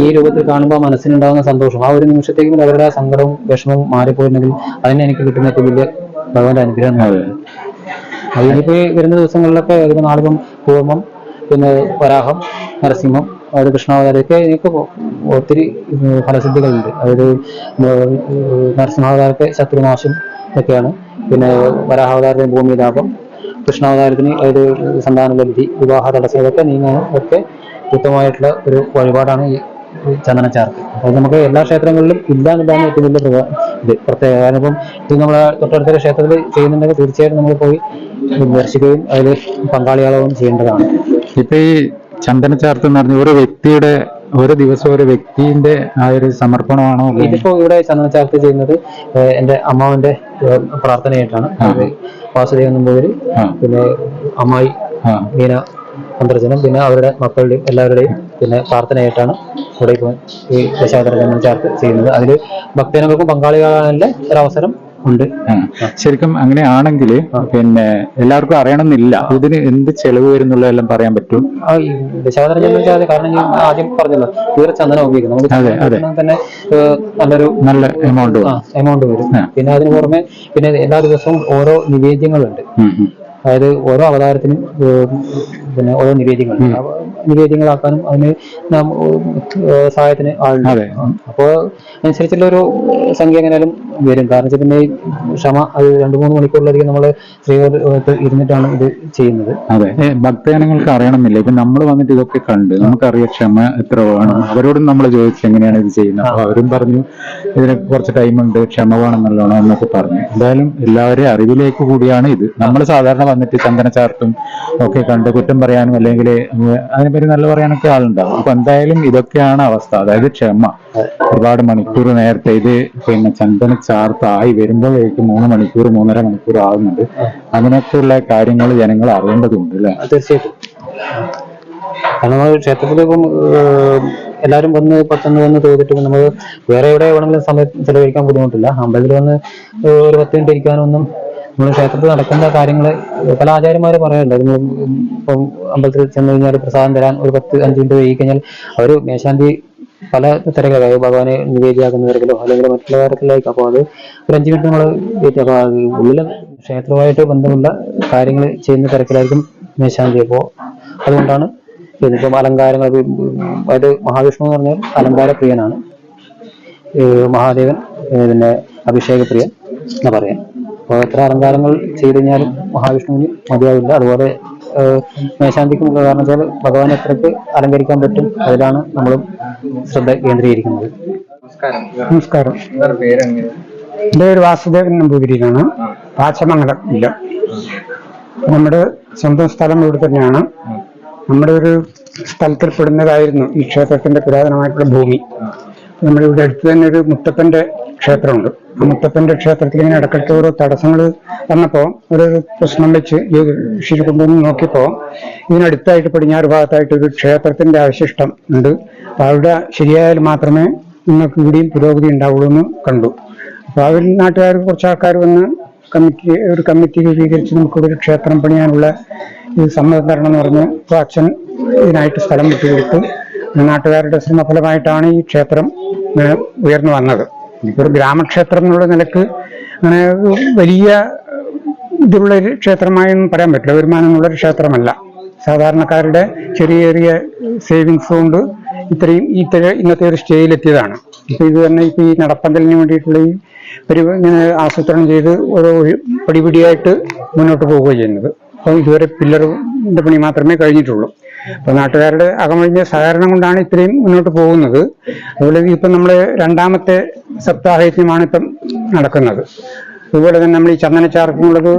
ഈ രൂപത്തിൽ കാണുമ്പോൾ മനസ്സിനുണ്ടാകുന്ന സന്തോഷം ആ ഒരു നിമിഷത്തേക്കും അവരുടെ സങ്കടവും വിഷമവും മാറിപ്പോയിട്ടുണ്ടെങ്കിൽ അതിനെ എനിക്ക് കിട്ടുന്ന ഏറ്റവും വലിയ ഭഗവാന്റെ അനുഗ്രഹം. അതിനിപ്പോ വരുന്ന ദിവസങ്ങളിലൊക്കെ അതിന് നാളികം കൂർമ്മം, പിന്നെ വരാഹം, നരസിംഹം, അതായത് കൃഷ്ണാവതാരമൊക്കെ എനിക്ക് ഒത്തിരി ഫലസിദ്ധികളുണ്ട്. അതായത് നരസിംഹാവതാരത്തെ ശത്രുനാശം ഒക്കെയാണ്. പിന്നെ വരാഹാവതാരത്തിന് ഭൂമിലാഭം, കൃഷ്ണാവതാരത്തിന് അതായത് സന്താനലബ്ധി, വിവാഹ തടസ്സം, ഇതൊക്കെ നീങ്ങാനും ഒക്കെ ഉത്തമമായിട്ടുള്ള ഒരു വഴിപാടാണ് ഈ ചന്ദനച്ചാർത്ത്. അത് നമുക്ക് എല്ലാ ക്ഷേത്രങ്ങളിലും ഇല്ല എന്നുള്ളതാണ് ഏറ്റവും വലിയ ഇത് പ്രത്യേകത. കാരണം ഇപ്പം ഇത് നമ്മളെ തൊട്ടടുത്ത ക്ഷേത്രത്തിൽ ചെയ്യുന്നുണ്ടെങ്കിൽ തീർച്ചയായിട്ടും നമ്മൾ പോയി ദർശിക്കുകയും അതിൽ പങ്കാളിയാവുകയും ചെയ്യേണ്ടതാണ്. ഇപ്പൊ ഈ ചന്ദനച്ചാർത്ത് എന്ന് പറഞ്ഞ ഒരു വ്യക്തിയുടെ ഒരു ദിവസം ഒരു വ്യക്തിന്റെ ആ ഒരു സമർപ്പണമാണോ? ഇതിപ്പോ ഇവിടെ ചന്ദനച്ചാർത്ത് ചെയ്യുന്നത് എന്റെ അമ്മാവന്റെ പ്രാർത്ഥനയായിട്ടാണ്. വാസുദേവൻ നമ്പൂതിരി, പിന്നെ അമ്മായി മീന അന്തർജനം, പിന്നെ അവരുടെ മക്കളുടെയും എല്ലാവരുടെയും പിന്നെ പ്രാർത്ഥനയായിട്ടാണ് ഇവിടെ ഇപ്പോൾ ഈ ദശാവതാര ചന്ദനച്ചാർത്ത് ചെയ്യുന്നത്. അതിൽ ഭക്തജനങ്ങൾക്കും പങ്കാളികളാകാനുള്ള ഒരവസരം ഉണ്ട്. ശരിക്കും അങ്ങനെയാണെങ്കിൽ പിന്നെ എല്ലാവർക്കും അറിയണമെന്നില്ല, ഇതിന് എന്ത് ചെലവ് വരുന്നുള്ളതെല്ലാം പറയാൻ പറ്റും. ദശാവതാര ചന്ദനച്ചാർത്ത് കാരണം ഞാൻ ആദ്യം പറഞ്ഞല്ലോ തീരെ ചന്ദനം ഉപയോഗിക്കുന്നത് നമുക്ക് തന്നെ നല്ല എമൗണ്ട് വരും. പിന്നെ അതിന് പുറമെ പിന്നെ എല്ലാ ദിവസവും ഓരോ നിവേദ്യങ്ങളുണ്ട്. അതായത് ഓരോ അവതാരത്തിനും പിന്നെ ഓരോ നിവേദ്യങ്ങൾ നിവേദ്യങ്ങളാക്കാനും അതിന് നാം സഹായത്തിന് ആളുണ്ട്. അതെ. അപ്പോൾ അനുസരിച്ചുള്ള ഒരു സംഖ്യ എങ്ങനെയാലും വരും. കാരണം വെച്ചാൽ പിന്നെ ക്ഷമ അത് 2-3 മണിക്കൂറിലധികം നമ്മൾ സ്ത്രീകൾക്ക് ഇരുന്നിട്ടാണ് ഇത് ചെയ്യുന്നത്. അതെ, ഭക്തജനങ്ങൾക്ക് അറിയണമെന്നില്ല. ഇപ്പൊ നമ്മൾ വന്നിട്ട് ഇതൊക്കെ കണ്ട് നമുക്കറിയാം ക്ഷമ എത്ര വേണം. അവരോടും നമ്മൾ ചോദിച്ചു എങ്ങനെയാണ് ഇത് ചെയ്യുന്നത്. അപ്പൊ അവരും പറഞ്ഞു ഇതിന് കുറച്ച് ടൈമുണ്ട്, ക്ഷമ വേണം നല്ലോണം എന്നൊക്കെ പറഞ്ഞു. എന്തായാലും എല്ലാവരെയും അറിവിലേക്ക് കൂടിയാണ് ഇത്. നമ്മൾ സാധാരണ വന്നിട്ട് ചന്ദന ചാർത്തും ഒക്കെ കണ്ട് കുറ്റം പറയാനും അല്ലെങ്കിൽ അതിനെപ്പറ്റി നല്ല പറയാനൊക്കെ ആളുണ്ടാവും. അപ്പൊ എന്തായാലും ഇതൊക്കെയാണ് അവസ്ഥ. അതായത് ക്ഷമ. ഒരുപാട് മണിക്കൂർ നേരത്തെ ഇത് പിന്നെ ചന്ദന ചാർത്തായി വരുമ്പോഴേക്ക് 3 മണിക്കൂർ 3.5 മണിക്കൂർ ആകുന്നുണ്ട്. അതിനൊക്കെയുള്ള കാര്യങ്ങൾ ജനങ്ങൾ അറിയേണ്ടതുണ്ട് അല്ലെ? തീർച്ചയായിട്ടും. കാരണം നമ്മൾ ക്ഷേത്രത്തിലിപ്പം എല്ലാവരും പെട്ടെന്ന് വന്ന് തോന്നിട്ട് നമ്മൾ വേറെ എവിടെ വേണമെങ്കിലും സമയം ചെലവഴിക്കാൻ ബുദ്ധിമുട്ടില്ല. അമ്പലത്തിൽ വന്ന് ഒരു 10 മിനിറ്റ് ഇരിക്കാനൊന്നും നമ്മൾ ക്ഷേത്രത്തിൽ നടക്കുന്ന കാര്യങ്ങൾ പല ആചാര്യന്മാർ പറയാറുണ്ട്. നിങ്ങൾ ഇപ്പം അമ്പലത്തിൽ ചെന്ന് കഴിഞ്ഞാൽ പ്രസാദം തരാൻ ഒരു 10-5 മിനിറ്റ് വൈകി കഴിഞ്ഞാൽ അവർ മേശാന്തി പല തിരക്കിലായി ഭഗവാനെ നിവേദ്യമാക്കുന്ന തിരക്കിലോ അല്ലെങ്കിൽ മറ്റുള്ള കാര്യത്തിലായിരിക്കും. അപ്പോൾ അത് ഒരു 5 മിനിറ്റ് നമ്മൾ കയറ്റി. അപ്പോൾ ഉള്ളിലെ ക്ഷേത്രവുമായിട്ട് ബന്ധമുള്ള കാര്യങ്ങൾ ചെയ്യുന്ന തിരക്കിലായിരിക്കും മേശാന്തി. അപ്പോൾ അതുകൊണ്ടാണ് ഇപ്പം അലങ്കാരങ്ങൾ, അതായത് മഹാവിഷ്ണു എന്ന് പറഞ്ഞാൽ അലങ്കാര പ്രിയനാണ്. മഹാദേവൻ പിന്നെ അഭിഷേകപ്രിയൻ എന്ന് പറയാം. അപ്പോൾ എത്ര അലങ്കാരങ്ങൾ ചെയ്ത് കഴിഞ്ഞാലും മഹാവിഷ്ണുവിന് മതിയാവില്ല. അതുപോലെ മേശാന്തിക്കും കാരണം വെച്ചാൽ ഭഗവാൻ എത്രയ്ക്ക് അലങ്കരിക്കാൻ പറ്റും അതിലാണ് നമ്മളും ശ്രദ്ധ കേന്ദ്രീകരിക്കുന്നത്. നമസ്കാരം. പേരെങ്ങനെ? എൻ്റെ പേര് വാസുദേവൻ നമ്പൂതിരിയാണ്. പാച്ചമംഗലം ഇല്ല. നമ്മുടെ സ്വന്തം സ്ഥലം ഇവിടെ തന്നെയാണ്. നമ്മുടെ ഒരു സ്ഥലത്തിൽ പെടുന്നതായിരുന്നു ഈ ക്ഷേത്രത്തിന്റെ പുരാതനമായിട്ടുള്ള ഭൂമി. നമ്മുടെ ഇവിടെ അടുത്ത് തന്നെ ഒരു മുത്തപ്പന്റെ ക്ഷേത്രമുണ്ട്. ആ മുത്തപ്പന്റെ ക്ഷേത്രത്തിൽ ഇങ്ങനെ ഇടയ്ക്കിടയ്ക്ക് ഓരോ തടസ്സങ്ങൾ വന്നപ്പോൾ ഒരു പ്രശ്നം വെച്ച് ഋഷി കൊണ്ടുവന്ന് നോക്കിയപ്പോൾ ഇതിനടുത്തായിട്ട് പടിഞ്ഞാറ് ഭാഗത്തായിട്ട് ഒരു ക്ഷേത്രത്തിന്റെ അവശിഷ്ടം ഉണ്ട്. അപ്പൊ അവിടെ ശരിയായാൽ മാത്രമേ നിങ്ങൾക്ക് ഇവിടെയും പുരോഗതി ഉണ്ടാവുള്ളൂ എന്ന് കണ്ടു. അപ്പൊ അവർ നാട്ടുകാർ കുറച്ച് ആൾക്കാർ വന്ന് ഒരു കമ്മിറ്റി രൂപീകരിച്ച് നമുക്കിവിടെ ഒരു ക്ഷേത്രം പണിയാനുള്ള ഇത് സമ്മതം തരണം എന്ന് പറഞ്ഞ് ഇപ്പോൾ അച്ഛൻ ഇതിനായിട്ട് സ്ഥലം വിട്ടുകൊടുത്തു. നാട്ടുകാരുടെ ശ്രമഫലമായിട്ടാണ് ഈ ക്ഷേത്രം ഉയർന്നു വന്നത്. ഇപ്പോൾ ഒരു ഗ്രാമക്ഷേത്രം എന്നുള്ള നിലക്ക് അങ്ങനെ വലിയ ഇതുള്ള ഒരു ക്ഷേത്രമായൊന്നും പറയാൻ പറ്റില്ല. വരുമാനമുള്ളൊരു ക്ഷേത്രമല്ല. സാധാരണക്കാരുടെ ചെറിയ ചെറിയ സേവിങ്സ് കൊണ്ട് ഇന്നത്തെ ഒരു സ്റ്റേജിലെത്തിയതാണ്. ഇപ്പൊ ഇത് തന്നെ ഇപ്പൊ ഈ നടപ്പന്തലിന് വേണ്ടിയിട്ടുള്ള ഈ ഇങ്ങനെ ആസൂത്രണം ചെയ്ത് ഓരോ പടിപടിയായിട്ട് മുന്നോട്ട് പോവുകയാണ് ചെയ്യുന്നത്. അപ്പോൾ ഇതുവരെ പില്ലറിന്റെ പണി മാത്രമേ കഴിഞ്ഞിട്ടുള്ളൂ. അപ്പൊ നാട്ടുകാരുടെ അകമഴിഞ്ഞ സഹകരണം കൊണ്ടാണ് ഇത്രയും മുന്നോട്ട് പോകുന്നത്. അതുപോലെ ഇപ്പം നമ്മൾ 2ാമത്തെ സപ്താഹയജ്ഞമാണ് ഇപ്പം നടക്കുന്നത്. അതുപോലെ തന്നെ നമ്മൾ ഈ ചന്ദനച്ചാർത്തിനുള്ളത്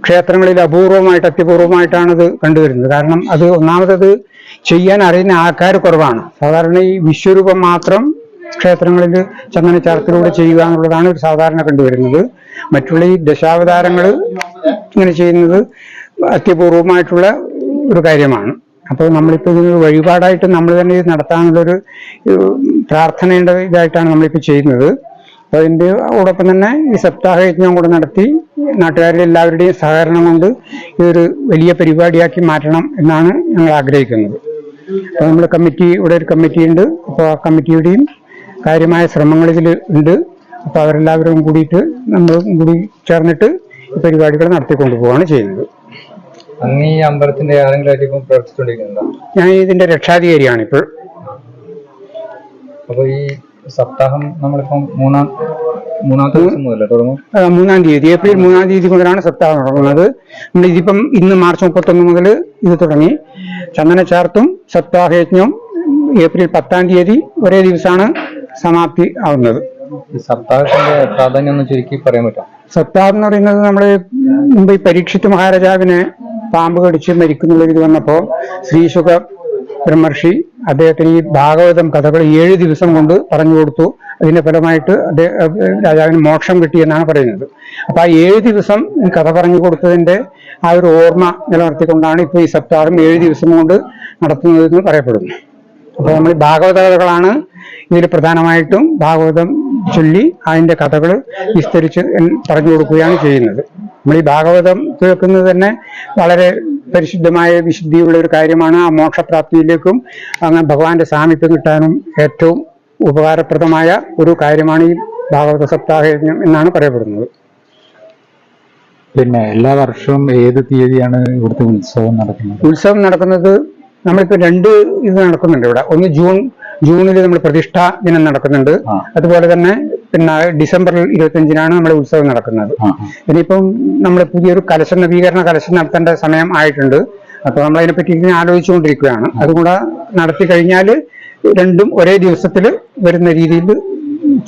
ക്ഷേത്രങ്ങളിൽ അത്യപൂർവമായിട്ടാണ് ഇത് കണ്ടുവരുന്നത്. കാരണം അത് ഒന്നാമത് ചെയ്യാൻ അറിയുന്ന ആൾക്കാർ കുറവാണ്. സാധാരണ ഈ വിശ്വരൂപം മാത്രം ക്ഷേത്രങ്ങളിൽ ചന്ദനച്ചാർത്തിലൂടെ ചെയ്യുക എന്നുള്ളതാണ് ഒരു സാധാരണ കണ്ടുവരുന്നത്. മറ്റുള്ള ഈ ദശാവതാരങ്ങൾ ഇങ്ങനെ ചെയ്യുന്നത് അത്യപൂർവമായിട്ടുള്ള ഒരു കാര്യമാണ്. അപ്പോൾ നമ്മളിപ്പോൾ ഇത് വഴിപാടായിട്ട് നമ്മൾ തന്നെ ഇത് നടത്താനുള്ളൊരു പ്രാർത്ഥനയുടെ ഇതായിട്ടാണ് നമ്മളിപ്പോൾ ചെയ്യുന്നത്. അപ്പോൾ അതിൻ്റെ അതോടൊപ്പം തന്നെ ഈ സപ്താഹയജ്ഞം കൂടെ നടത്തി നാട്ടുകാരുടെ എല്ലാവരുടെയും സഹകരണം കൊണ്ട് ഇതൊരു വലിയ പരിപാടിയാക്കി മാറ്റണം എന്നാണ് ഞങ്ങൾ ആഗ്രഹിക്കുന്നത്. അപ്പോൾ നമ്മൾ ഇവിടെ ഒരു കമ്മിറ്റി ഉണ്ട്. അപ്പോൾ ആ കമ്മിറ്റിയുടെയും കാര്യമായ ശ്രമങ്ങൾ ഇതിൽ ഉണ്ട്. അപ്പോൾ അവരെല്ലാവരും കൂടിയിട്ട് നമ്മളും കൂടി ചേർന്നിട്ട് ഈ പരിപാടികൾ നടത്തിക്കൊണ്ടു പോവുകയാണ് ചെയ്യുന്നത്. അങ്ങ് ഈ അമ്പലത്തിന്റെ ആരെങ്കിലും ഇപ്പം പ്രവർത്തിച്ചുകൊണ്ടിരിക്കുന്നുണ്ടോ? ഞാൻ ഇതിന്റെ രക്ഷാധികാരിയാണ് ഇപ്പോൾ. അപ്പൊ ഈ സപ്താഹം നമ്മളിപ്പം മൂന്നാമത്തെ ദിവസം മുതലേ തുടങ്ങും. 3-ാം തീയതി ഏപ്രിൽ 3-ാം തീയതി മുതലാണ് സപ്താഹം തുടങ്ങുന്നത്. ഇതിപ്പം ഇന്ന് മാർച്ച് 31 മുതൽ ഇത് തുടങ്ങി. ചന്ദനച്ചാർത്തും സപ്താഹയജ്ഞവും ഏപ്രിൽ 10-ാം തീയതി ഒരേ ദിവസമാണ് സമാപ്തി ആവുന്നത്. ഈ സപ്താഹത്തിന്റെ പ്രാധാന്യം ഒന്ന് ചുരുക്കി പറയാൻ പറ്റും? സപ്താഹം എന്ന് പറയുന്നത് നമ്മൾ മുമ്പ് ഈ പരീക്ഷിത് മഹാരാജാവിനെ പാമ്പ് കടിച്ച് മരിക്കുന്നുള്ളൊരിത് വന്നപ്പോൾ ശ്രീശുക ബ്രഹ്മർഷി അദ്ദേഹത്തിന് ഈ ഭാഗവതം കഥകൾ 7 ദിവസം കൊണ്ട് പറഞ്ഞു കൊടുത്തു. അതിന്റെ ഫലമായിട്ട് രാജാവിന് മോക്ഷം കിട്ടിയെന്നാണ് പറയുന്നത്. അപ്പൊ ആ 7 ദിവസം ഈ കഥ പറഞ്ഞു കൊടുത്തതിന്റെ ആ ഒരു ഓർമ്മ നിലനിർത്തിക്കൊണ്ടാണ് ഇപ്പോൾ ഈ സപ്താഹം 7 ദിവസം കൊണ്ട് നടത്തുന്നതെന്ന് പറയപ്പെടുന്നു. അപ്പോൾ നമ്മൾ ഭാഗവത കഥകളാണ് ഇതിൽ പ്രധാനമായിട്ടും ഭാഗവതം ചൊല്ലി അതിന്റെ കഥകൾ വിസ്തരിച്ച് പറഞ്ഞു കൊടുക്കുകയാണ് ചെയ്യുന്നത്. നമ്മൾ ഈ ഭാഗവതം കേൾക്കുന്നത് തന്നെ വളരെ പരിശുദ്ധമായ വിശുദ്ധിയുള്ള ഒരു കാര്യമാണ്. ആ മോക്ഷപ്രാപ്തിയിലേക്കും അങ്ങനെ ഭഗവാന്റെ സാമീപ്യം കിട്ടാനും ഏറ്റവും ഉപകാരപ്രദമായ ഒരു കാര്യമാണ് ഈ ഭാഗവത സപ്താഹയജ്ഞം എന്നാണ് പറയപ്പെടുന്നത്. പിന്നെ എല്ലാ വർഷവും ഏത് തീയതിയാണ് ഇവിടുത്തെ ഉത്സവം നടക്കുന്നത്? ഉത്സവം നടക്കുന്നത് നമ്മളിപ്പോ 2 ഇത് നടക്കുന്നുണ്ട് ഇവിടെ. ഒന്ന് ജൂണിൽ നമ്മൾ പ്രതിഷ്ഠാ ദിനം നടക്കുന്നുണ്ട്. ആ. അതുപോലെ തന്നെ പിന്നെ December 25-നാണ് നമ്മുടെ ഉത്സവം നടക്കുന്നത്. ഇനിയിപ്പം നമ്മൾ പുതിയൊരു നവീകരണ കലശം നടത്തേണ്ട സമയം ആയിട്ടുണ്ട്. അപ്പൊ നമ്മൾ അതിനെപ്പറ്റി ഇങ്ങനെ ആലോചിച്ചുകൊണ്ടിരിക്കുകയാണ്. അതുകൂടെ നടത്തി കഴിഞ്ഞാൽ രണ്ടും ഒരേ ദിവസത്തിൽ വരുന്ന രീതിയിൽ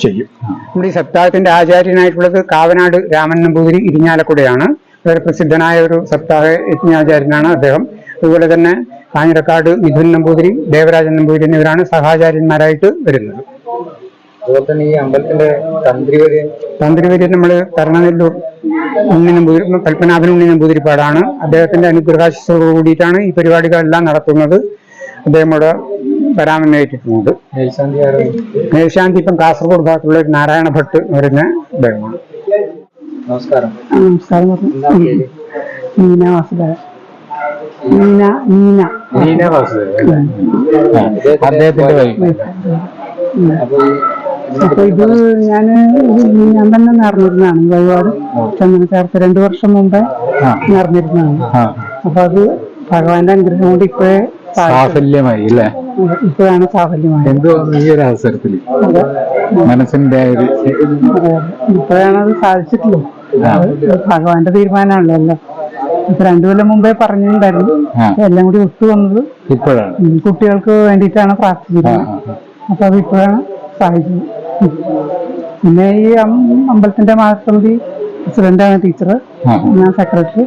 ചെയ്യും. നമ്മുടെ ഈ സപ്താഹത്തിന്റെ ആചാര്യനായിട്ടുള്ളത് കാവനാട് രാമൻ നമ്പൂതിരി ഇരിഞ്ഞാലക്കുടയാണ്. വളരെ പ്രസിദ്ധനായ ഒരു സപ്താഹ യജ്ഞാചാര്യനാണ് അദ്ദേഹം. അതുപോലെ തന്നെ കാഞ്ഞിരക്കാട് മിഥുൻ നമ്പൂതിരി, ദേവരാജൻ നമ്പൂതിരി എന്നിവരാണ് സഹാചാര്യന്മാരായിട്ട് വരുന്നത്. അതുപോലെ തന്നെ ഈ അമ്പലത്തിന്റെ തന്ത്രിവര്യൻ നമ്മൾ കരണനെല്ലൂർ ഉണ്ണി നമ്പൂതിരി, പത്മനാഭൻ ഉണ്ണി നമ്പൂതിരിപ്പാടാണ്. അദ്ദേഹത്തിന്റെ അനുഗ്രഹാശിസോട് കൂടിയിട്ടാണ് ഈ പരിപാടികളെല്ലാം നടത്തുന്നത്. അദ്ദേഹം ഇവിടെ വരാമെന്ന് ഏറ്റിട്ടുണ്ട്. മേൽശാന്തി ഇപ്പം കാസർഗോഡ് ഭാഗത്തുള്ള ഒരു നാരായണ ഭട്ട് എന്ന് പറയുന്ന അദ്ദേഹമാണ്. നമസ്കാരം. നീന വാസുദേവൻ. നീന വാസുദേവൻ അദ്ദേഹത്തിന്റെ വൈഫ്. അപ്പൊ ഇത് ഞാൻ തന്നെ നേർന്നിരുന്നതാണ്. വഴിപാട് ചന്ദനച്ചാർത്ത് 2 വർഷം മുമ്പേ നേർന്നിരുന്നതാണ്. അപ്പൊ അത് ഭഗവാന്റെ അനുഗ്രഹം കൊണ്ട് ഇപ്പോഴേ സാഫല്യമായി അല്ലേ? ഇപ്പോഴാണ് സാഫല്യമായി. എന്തോ ഈ ഒരു അവസരത്തിൽ മനസ്സിന്റെ ഇപ്പോഴാണ് അത് സാധിച്ചിട്ടുള്ളൂ. ഭഗവാന്റെ തീരുമാനമാണല്ലോ. ഇപ്പൊ 2 കൊല്ലം മുമ്പേ പറഞ്ഞിട്ടുണ്ടായിരുന്നു. എല്ലാം കൂടി ഒത്തു വന്നത് ഇപ്പോഴാണ്. കുട്ടികൾക്ക് വേണ്ടിയിട്ടാണ് പ്രാർത്ഥിച്ചിരുന്നത്. അപ്പൊ അത് ഇപ്പോഴാണ് സാധിച്ചത്. പിന്നെ ഈ അമ്പലത്തിന്റെ മഹാസമിതി പ്രസിഡന്റാണ് ടീച്ചർ, ഞാൻ സെക്രട്ടറി.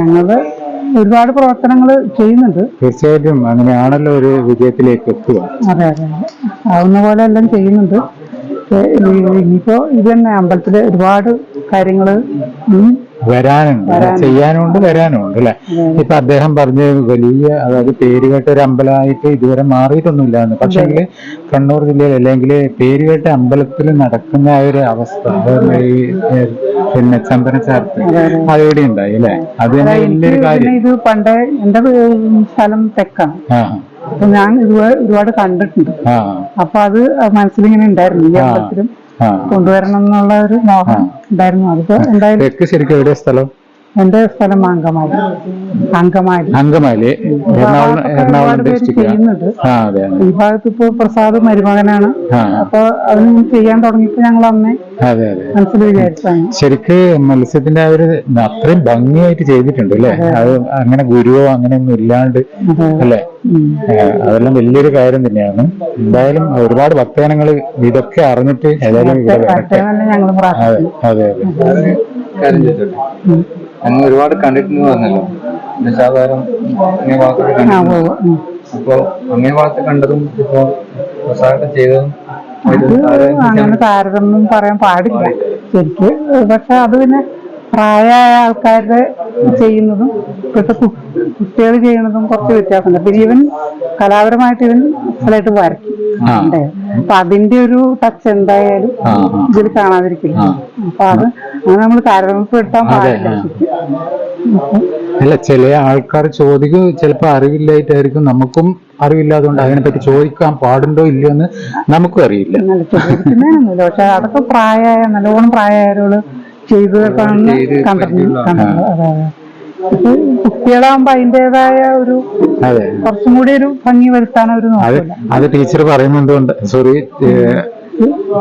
ഞങ്ങള് ഒരുപാട് പ്രവർത്തനങ്ങൾ ചെയ്യുന്നുണ്ട്. തീർച്ചയായിട്ടും അങ്ങനെയാണല്ലോ ഒരു വിജയത്തിലേക്ക് എത്തുക. അതെ അതെ, ആവുന്ന പോലെ എല്ലാം ചെയ്യുന്നുണ്ട്. ഇനിയിപ്പോ ഇത് തന്നെ അമ്പലത്തില് ഒരുപാട് കാര്യങ്ങള് വരാനുണ്ട്, ചെയ്യാനുണ്ട്, വരാനുണ്ട് അല്ലെ? ഇപ്പൊ അദ്ദേഹം പറഞ്ഞ വലിയ, അതായത് പേരുകേട്ട ഒരു അമ്പലമായിട്ട് ഇതുവരെ മാറിയിട്ടൊന്നുമില്ല എന്ന്. പക്ഷേ കണ്ണൂർ ജില്ലയിൽ അല്ലെങ്കിൽ പേരുകേട്ട അമ്പലത്തിൽ നടക്കുന്ന ആ ഒരു അവസ്ഥ, പിന്നെ ചന്ദനച്ചാർത്ത് അതെവിടെ ഉണ്ടായി അല്ലെ? അത് തന്നെ വലിയൊരു കാര്യം. ഇത് പണ്ടേ എന്റെ സ്ഥലം തെക്കാണ്. അപ്പൊ ഞാൻ ഒരുപാട് കണ്ടിട്ടുണ്ട്. അപ്പൊ അത് മനസ്സിലിങ്ങനെ ഉണ്ടായിരുന്നു, ഈ അമ്പലത്തിലും കൊണ്ടുവരണം എന്നുള്ള ഒരു മോഹം ഉണ്ടായിരുന്നു. അതിപ്പോ എന്തായാലും. ശരിക്കും എവിടെ സ്ഥലം? എന്റെ സ്ഥലം അങ്കമാലി. എറണാകുളം ചെയ്യുന്നുണ്ട്. ഈ ഭാഗത്ത് ഇപ്പൊ പ്രസാദ് മരുമകനാണ്. അപ്പൊ അതിന് ചെയ്യാൻ തുടങ്ങിയപ്പോ ഞങ്ങൾ അന്നേ മനസ്സിൽ വിചാരിച്ചാണ്. ശരിക്ക് മത്സ്യത്തിന്റെ ആ ഒരു അത്രയും ഭംഗിയായിട്ട് ചെയ്തിട്ടുണ്ട് അല്ലെ? അത് അങ്ങനെ ഗുരുവോ അങ്ങനെയൊന്നും ഇല്ലാണ്ട് അല്ലെ? അതെല്ലാം വലിയൊരു കാര്യം തന്നെയാണ്. എന്തായാലും ഒരുപാട് ഭക്തജനങ്ങൾ ഇതൊക്കെ അറിഞ്ഞിട്ട് ഏതായാലും ഇവിടെ വരട്ടെ. അതെ അതെ. അങ്ങ് ഒരുപാട് കണ്ടിട്ടുണ്ട് പറഞ്ഞല്ലോ, ദശാവതാരം അങ്ങനെ ഭാഗത്തൊക്കെ കണ്ടിട്ടുണ്ട്. അപ്പൊ അങ്ങനെ ഭാഗത്ത് കണ്ടതും ഇപ്പൊ പ്രസാദം ചെയ്തതും അങ്ങനെ താരതമ്യം പറയാൻ പാടില്ല ശരിക്ക്. പക്ഷെ അത് പിന്നെ പ്രായമായ ആൾക്കാരുടെ ചെയ്യുന്നതും ഇപ്പോഴത്തെ കുട്ടികൾ ചെയ്യുന്നതും കുറച്ച് വ്യത്യാസമുണ്ട്. പിന്നെ ഇവൻ കലാപരമായിട്ട് ഇവൻ സ്ഥലമായിട്ട് വരയ്ക്കും. അപ്പൊ അതിന്റെ ഒരു ടച്ച് എന്തായാലും ഇതിൽ കാണാതിരിക്കില്ല. അപ്പൊ അത് അങ്ങനെ നമ്മൾ താരതമ്യപ്പെടുത്താൻ പാടില്ല. അല്ല, ചില ആൾക്കാർ ചോദിക്കും, ചിലപ്പോ അറിവില്ലായിട്ടായിരിക്കും. നമുക്കും അറിവില്ലാതുകൊണ്ട് അതിനെപ്പറ്റി ചോദിക്കാൻ പാടുണ്ടോ ഇല്ലയോ എന്ന് നമുക്കും അറിയില്ല. ചോദിക്കുന്നതിനൊന്നുമില്ല. പക്ഷെ അതൊക്കെ നല്ലോണം പ്രായമായവരോട് ചെയ്ത് കണ്ടിട്ടുണ്ട്. കുട്ടികളാകുമ്പോ അതിൻ്റെതായ ഒരു കുറച്ചും കൂടി ഒരു ഭംഗി വരുത്താൻ ഒരു നോക്കില്ല. അത് ടീച്ചർ പറയുന്നതുകൊണ്ട്, സോറി,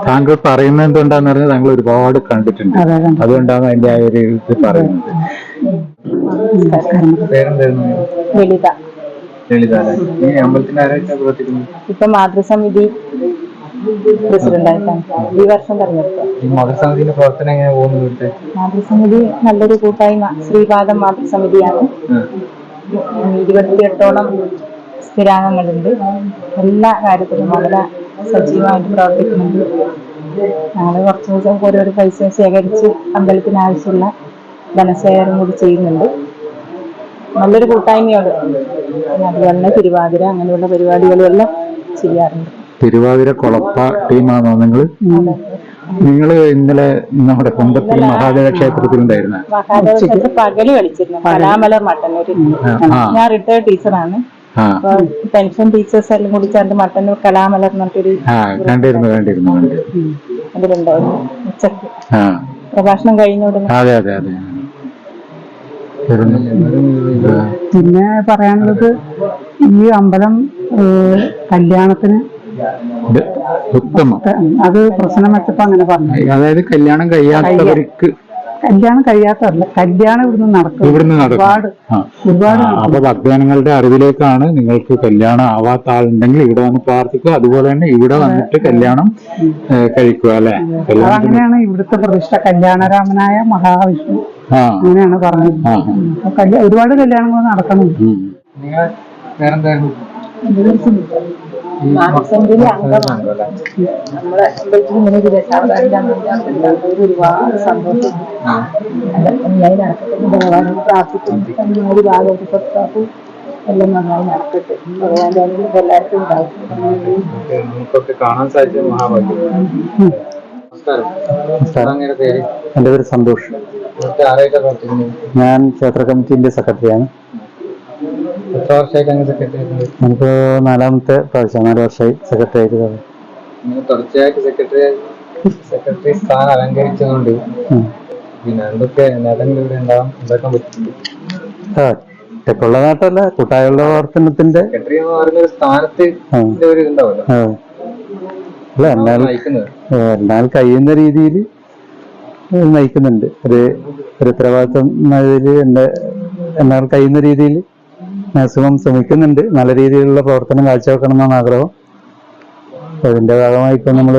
താങ്കൾ പറയുന്നത് എന്തുകൊണ്ടാന്ന് പറഞ്ഞാൽ താങ്കൾ ഒരുപാട് കണ്ടിട്ടുണ്ട്. അതുകൊണ്ടാണ് അതിന്റെ ആ ഒരു ഇത് പറയുന്നത്. ഇപ്പൊ മാതൃസമിതി പ്രസിഡന്റായിട്ടാണ് ഈ വർഷം തെരഞ്ഞെടുത്തത്. മാതൃസമിതിയുടെ പ്രവർത്തനം എങ്ങനെ പോകുന്നു? മാതൃസമിതി നല്ലൊരു കൂട്ടായ്മ, ശ്രീപാദം മാതൃസമിതിയാണ്. 28ഓളം സ്ഥിരാംഗങ്ങളുണ്ട്. എല്ലാ കാര്യത്തിലും വളരെ സജീവമായിട്ട് പ്രവർത്തിക്കുന്നുണ്ട്. ഞങ്ങൾ കുറച്ച് ദിവസം ഓരോരോ പൈസ ശേഖരിച്ച് അമ്പലത്തിന് ആവശ്യമുള്ള ധനശേഖരം കൂടി ചെയ്യുന്നുണ്ട്. നല്ലൊരു കൂട്ടായ്മയോട്. അതുപോലെ തന്നെ തിരുവാതിര അങ്ങനെയുള്ള പരിപാടികളെല്ലാം ചെയ്യാറുണ്ട്. തിരുവാതിര കൊളപ്പ ടീമാണോ നിങ്ങൾ? ഇന്നലെ നമ്മുടെ കുമ്പത്തിൽ മഹാദേവ ക്ഷേത്രത്തിലുണ്ടായിരുന്ന മഹാദേവ ക്ഷേത്രം പകല് കളിച്ചിരുന്നു. കലാമലർ മട്ടന്നൂര്. ഞാൻ റിട്ടയർഡ് ടീച്ചറാണ്. പെൻഷൻ ടീച്ചേഴ്സ് എല്ലാം കൂടി ചേർന്ന് മട്ടന്നൂർ കലാമലർ എന്നിട്ടൊരു കണ്ടിരുന്നു അതിലുണ്ടായിരുന്നു. ഉച്ചക്ക് പ്രഭാഷണം കഴിഞ്ഞ ഉടനെ. അതെ അതെ അതെ. പിന്നെ പറയാനുള്ളത് ഈ അമ്പലം കല്യാണത്തിന് ഉത്തമം. അത് പ്രശ്നം വെച്ചപ്പോ അങ്ങനെ പറഞ്ഞു. അതായത് കല്യാണം കഴിയാത്തവർക്ക് കല്യാണം കഴിയാത്തതല്ല, കല്യാണം ഇവിടുന്ന് നടക്കും. ഒരുപാട് അപ്പൊ ഭക്തജനങ്ങളുടെ അറിവിലേക്കാണ്, നിങ്ങൾക്ക് കല്യാണം ആവാത്ത ആളുണ്ടെങ്കിൽ ഇവിടെ വന്ന് പ്രാർത്ഥിക്കുക, അതുപോലെ തന്നെ ഇവിടെ വന്നിട്ട് കല്യാണം കഴിക്കുക അല്ലെ. അതങ്ങനെയാണ് ഇവിടുത്തെ പ്രതിഷ്ഠ. കല്യാണരാമനായ മഹാവിഷ്ണു അങ്ങനെയാണ് പറഞ്ഞത്. ഒരുപാട് കല്യാണങ്ങൾ നടക്കുന്നുണ്ട്. മാനസന്റെ അംഗമാണ്. നമ്മളെ അമ്പലത്തിൽ ഇങ്ങനെ ഒരു ദശാവതാരം ഒരുപാട് സന്തോഷം. നന്നായി നടക്കട്ടെ, ഭഗവാനെ പ്രാർത്ഥിക്കുന്നു. ഒരു ഭാഗത്ത് പുറത്താക്കും, എല്ലാം നന്നായി നടക്കട്ടെ. ഭഗവാന്റെ അനുഗ്രഹം എല്ലാവർക്കും ഉണ്ടാവും. നമുക്കൊക്കെ കാണാൻ സാധിച്ചത് മഹാഭാഗ്യം. പേര്? എൻ്റെ പേര് സന്തോഷ്. ആരായിട്ട് പ്രവർത്തിക്കുന്നത്? ഞാൻ ക്ഷേത്ര കമ്മിറ്റിന്റെ സെക്രട്ടറിയാണ്. എത്ര വർഷമായിട്ട് അങ്ങനെ സെക്രട്ടറി ആയിട്ടുണ്ട്? നമുക്ക് 4ാമത്തെ പ്രാവശ്യം, 4 വർഷമായി സെക്രട്ടറി ആയിട്ട്. തുടർച്ചയായിട്ട് സെക്രട്ടറി സ്ഥാനം അലങ്കരിച്ചതുകൊണ്ട് പിന്നെ എന്തൊക്കെ നേട്ടങ്ങൾ ഇവിടെ ഉണ്ടാവാൻ ഉണ്ടാക്കാൻ പറ്റുന്നുണ്ട്? ഒറ്റക്കുള്ള നേട്ടമല്ല, കൂട്ടായുള്ള പ്രവർത്തനത്തിന്റെ സെക്രട്ടറി എന്ന് പറയുന്ന ഒരു സ്ഥാനത്ത് ഒരു ഇതുണ്ടാവല്ലോ. അല്ല, എന്നാൽ കഴിയുന്ന രീതിയിൽ നയിക്കുന്നുണ്ട്. ഒരു ഉത്തരവാദിത്വം എന്നാൽ കഴിയുന്ന രീതിയിൽ മാക്സിമം ശ്രമിക്കുന്നുണ്ട്. നല്ല രീതിയിലുള്ള പ്രവർത്തനം കാഴ്ചവെക്കണം എന്നാണ് ആഗ്രഹം. അതിന്റെ ഭാഗമായി ഇപ്പം നമ്മൾ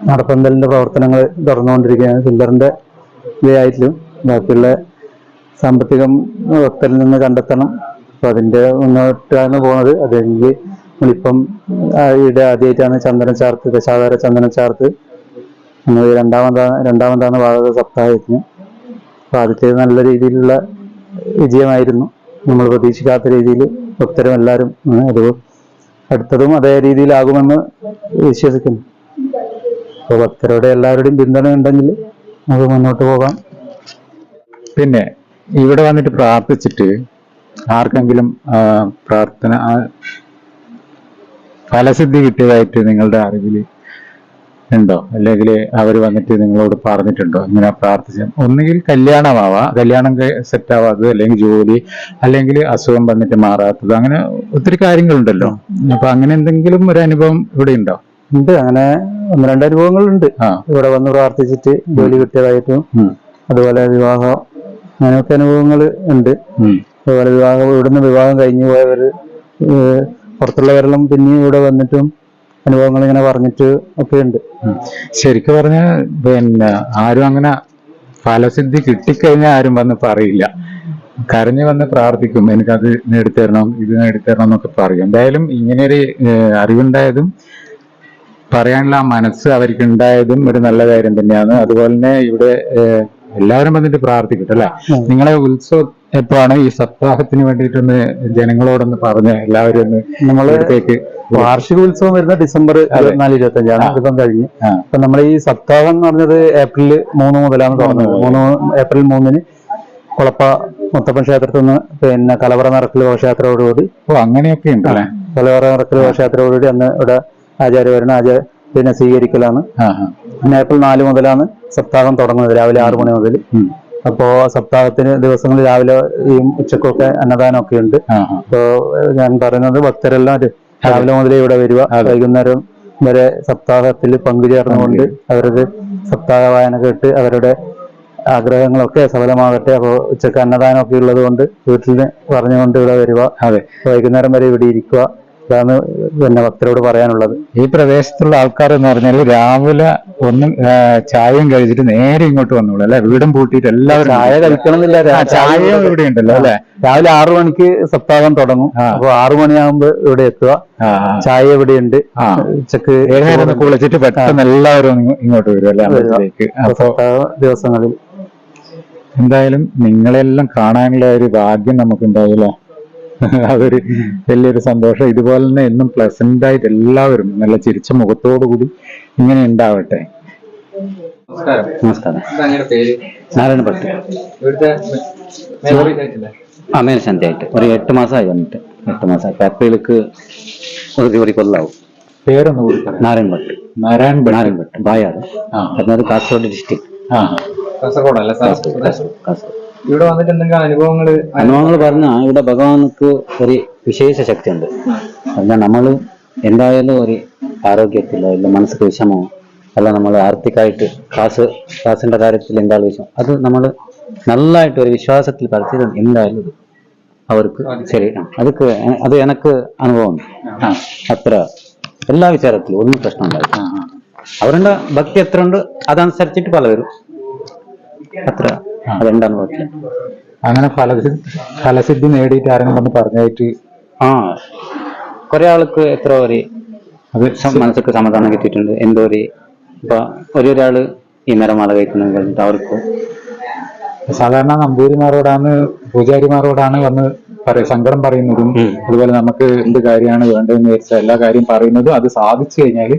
നടപ്പന്തലിന്റെ പ്രവർത്തനങ്ങൾ തുടർന്നുകൊണ്ടിരിക്കുകയാണ്. പില്ലറിന്റെ ഇതായിട്ടും ബാക്കിയുള്ള സാമ്പത്തികം ഭക്തരിൽ നിന്ന് കണ്ടെത്തണം. അപ്പൊ അതിന്റെ മുന്നോട്ടാണ് പോകുന്നത്. അതെങ്കിൽ നമ്മളിപ്പം ഇവിടെ ആദ്യമായിട്ടാണ് ചന്ദന ചാർത്ത്, ദശാവതാര ചന്ദന ചാർത്ത് നമ്മൾ രണ്ടാമതാണ് ഭാഗവത സപ്താഹത്തിന്. അപ്പൊ ആദ്യത്തേത് നല്ല രീതിയിലുള്ള വിജയമായിരുന്നു. നമ്മൾ പ്രതീക്ഷിക്കാത്ത രീതിയിൽ ഭക്തരും എല്ലാവരും അത് അടുത്തതും അതേ രീതിയിലാകുമെന്ന് വിശ്വസിക്കുന്നു. അപ്പോൾ ഭക്തരുടെ എല്ലാവരുടെയും പിന്തുണ ഉണ്ടെങ്കിൽ നമുക്ക് മുന്നോട്ട് പോകാം. പിന്നെ ഇവിടെ വന്നിട്ട് പ്രാർത്ഥിച്ചിട്ട് ആർക്കെങ്കിലും പ്രാർത്ഥന ഫലസിദ്ധി കിട്ടിയതായിട്ട് നിങ്ങളുടെ അറിവിൽ ഉണ്ടോ? അല്ലെങ്കിൽ അവർ വന്നിട്ട് നിങ്ങളോട് പറഞ്ഞിട്ടുണ്ടോ ഇങ്ങനെ പ്രാർത്ഥിച്ച? ഒന്നുകിൽ കല്യാണം സെറ്റ് ആവാത്തത്, അല്ലെങ്കിൽ ജോലി, അല്ലെങ്കിൽ അസുഖം വന്നിട്ട് മാറാത്തത്, അങ്ങനെ ഒത്തിരി കാര്യങ്ങളുണ്ടല്ലോ. അപ്പൊ അങ്ങനെ എന്തെങ്കിലും ഒരു അനുഭവം ഇവിടെ ഉണ്ടോ? ഉണ്ട്, അങ്ങനെ 1-2 അനുഭവങ്ങളുണ്ട്. ഇവിടെ വന്ന് പ്രാർത്ഥിച്ചിട്ട് ജോലി കിട്ടിയതായിട്ടും, അതുപോലെ വിവാഹം, അങ്ങനെയൊക്കെ അനുഭവങ്ങൾ ഉണ്ട്. അതുപോലെ ഇവിടുന്ന് വിവാഹം കഴിഞ്ഞു പോയവർ പുറത്തുള്ളവരെല്ലാം പിന്നെയും ഇവിടെ വന്നിട്ടും അനുഭവങ്ങൾ ഇങ്ങനെ പറഞ്ഞിട്ട് ഒക്കെ ഉണ്ട്. ശരിക്കും പറഞ്ഞാൽ പിന്നെ ആരും അങ്ങനെ ഫലസിദ്ധി കിട്ടിക്കഴിഞ്ഞാൽ ആരും വന്ന് പറയില്ല. കരഞ്ഞു വന്ന് പ്രാർത്ഥിക്കും, എനിക്കത് നേടിത്തരണം, ഇത് നേടിത്തരണം എന്നൊക്കെ പറയും. എന്തായാലും ഇങ്ങനെയൊരു അറിവുണ്ടായതും പറയാനുള്ള മനസ്സ് അവർക്ക് ഉണ്ടായതും ഒരു നല്ല കാര്യം തന്നെയാണ്. അതുപോലെ തന്നെ ഇവിടെ എല്ലാവരും വന്നിട്ട് പ്രാർത്ഥിക്കട്ടെ അല്ലെ. നിങ്ങളെ ഉത്സവം എപ്പോഴാണ്? ഈ സപ്താഹത്തിന് വേണ്ടിയിട്ടൊന്ന് ജനങ്ങളോടൊന്ന് പറഞ്ഞ് എല്ലാവരും ഒന്ന് നമ്മളത്തേക്ക്. വാർഷിക ഉത്സവം വരുന്ന ഡിസംബർ 24-25 ഇപ്പം കഴിഞ്ഞ്. അപ്പൊ നമ്മൾ ഈ സപ്താഹം എന്ന് പറഞ്ഞത് ഏപ്രിൽ 3 മുതലാണ് തുടങ്ങുന്നത്. ഏപ്രിൽ 3-ന് കുളപ്പ മുത്തപ്പൻ ക്ഷേത്രത്തിൽ നിന്ന് പിന്നെ കലവറ നിറക്കൽ ഘോഷയാത്രയോടുകൂടി. അങ്ങനെയൊക്കെ ഉണ്ടല്ലേ? കലവറ നിറക്കൽ ഘോഷയാത്രയോടുകൂടി അന്ന് ഇവിടെ പിന്നെ സ്വീകരിക്കലാണ്. പിന്നെ ഏപ്രിൽ 4 മുതലാണ് സപ്താഹം തുടങ്ങുന്നത്, രാവിലെ 6 മണി മുതൽ. അപ്പോ സപ്താഹത്തിന് ദിവസങ്ങളിൽ രാവിലെ ഈ ഉച്ചക്കൊക്കെ അന്നദാനമൊക്കെ ഉണ്ട്. അപ്പോ ഞാൻ പറയുന്നത് ഭക്തരെല്ലാം രാവിലെ മുതലേ ഇവിടെ വരിക, വൈകുന്നേരം വരെ സപ്താഹത്തിൽ പങ്കുചേർന്നുകൊണ്ട് അവരുടെ സപ്താഹ വായന കേട്ട് അവരുടെ ആഗ്രഹങ്ങളൊക്കെ സഫലമാകട്ടെ. അപ്പോൾ ഉച്ചക്ക് അന്നദാനമൊക്കെ ഉള്ളത് കൊണ്ട് വീട്ടിൽ പറഞ്ഞുകൊണ്ട് ഇവിടെ വരിക, വൈകുന്നേരം വരെ ഇവിടെ ഇരിക്കുക. ഇതാണ് പിന്നെ ഭക്തരോട് പറയാനുള്ളത്. ഈ പ്രദേശത്തുള്ള ആൾക്കാർ എന്ന് പറഞ്ഞാൽ രാവിലെ ഒന്നും ചായയും കഴിച്ചിട്ട് നേരെ ഇങ്ങോട്ട് വന്നോളൂ അല്ലെ? വീടും പൂട്ടിയിട്ട് എല്ലാവരും ചായ കഴിക്കണമെന്നില്ല, ചായയും ഇവിടെ ഉണ്ടല്ലോ അല്ലെ? രാവിലെ 6 മണിക്ക് സപ്താഹം തുടങ്ങും. അപ്പൊ 6 മണിയാകുമ്പോ ഇവിടെ എത്തുക. ചായ ഇവിടെയുണ്ട്. ഉച്ചക്ക് കുളിച്ചിട്ട് പെട്ടെന്ന് എല്ലാവരും ഇങ്ങോട്ട് വരും അല്ലെ സപ്താഹ ദിവസങ്ങളിൽ. എന്തായാലും നിങ്ങളെല്ലാം കാണാനുള്ള ഒരു ഭാഗ്യം നമുക്കുണ്ടാവില്ല. അതൊരു വലിയൊരു സന്തോഷം. ഇതുപോലെ തന്നെ എന്നും പ്ലസന്റ് ആയിട്ട് എല്ലാവരും നല്ല ചിരിച്ച മുഖത്തോടുകൂടി ഇങ്ങനെ ഉണ്ടാവട്ടെ. നമസ്കാരം. നാരായണപട്ട്. മേൽശാന്തിയായിട്ട് ഒരു 8 മാസമായി വന്നിട്ട്. 8 മാസമായി. ഏപ്രിലേക്ക് ഒരു കൊല്ലാവും. പേരൊന്ന് കൂടി നാരായണപട്ട്. നാരായണപട്ട് ബായാറ്. അത് കാസർഗോഡ് ഡിസ്ട്രിക്ട്. കാസർഗോഡല്ല? ഇവിടെ വന്നിട്ട് എന്തെങ്കിലും അനുഭവങ്ങള് അനുഭവങ്ങൾ പറഞ്ഞാൽ ഇവിടെ ഭഗവാനുക്ക് ഒരു വിശേഷ ശക്തി ഉണ്ട്. പറഞ്ഞാൽ നമ്മൾ എന്തായാലും ഒരു ആരോഗ്യത്തിലോ ഇല്ല മനസ്സിക്ക് വിഷമോ അല്ല നമ്മൾ ആർത്തിക്കായിട്ട് ക്ലാസിന്റെ കാര്യത്തിൽ എന്തായാലും വിഷമം അത് നമ്മൾ നല്ലതായിട്ട് ഒരു വിശ്വാസത്തിൽ പരത്തി എന്തായാലും ഇത് അവർക്ക് ശരി അത് എനക്ക് അനുഭവം അത്ര എല്ലാ വിചാരത്തിലും ഒന്നും പ്രശ്നം ഉണ്ടാവില്ല. അവരുടെ ഭക്തി എത്ര ഉണ്ട് അതനുസരിച്ചിട്ട് പല വരും അത്ര അതെന്റെ അനുഭവത്തില്. അങ്ങനെ ഫലസിദ്ധി നേടിയിട്ട് ആരെങ്കിലും ഒന്ന് പറഞ്ഞായിട്ട് കുറെ ആൾക്ക് എത്ര ഒരു അത് മനസ്സിക്ക് സമാധാനം കിട്ടിയിട്ടുണ്ട്. എന്തോ ഇപ്പൊ ഒരാള് ഈ മരമാല കഴിക്കുന്നത് കഴിഞ്ഞിട്ട് അവർക്ക് സാധാരണ നമ്പൂതിരിമാരോടാണ് പൂജാരിമാരോടാണ് വന്ന് സങ്കടം പറയുന്നതും അതുപോലെ നമുക്ക് എന്ത് കാര്യമാണ് വേണ്ടതെന്ന് വെച്ചാൽ എല്ലാ കാര്യം പറയുന്നതും അത് സാധിച്ചു കഴിഞ്ഞാൽ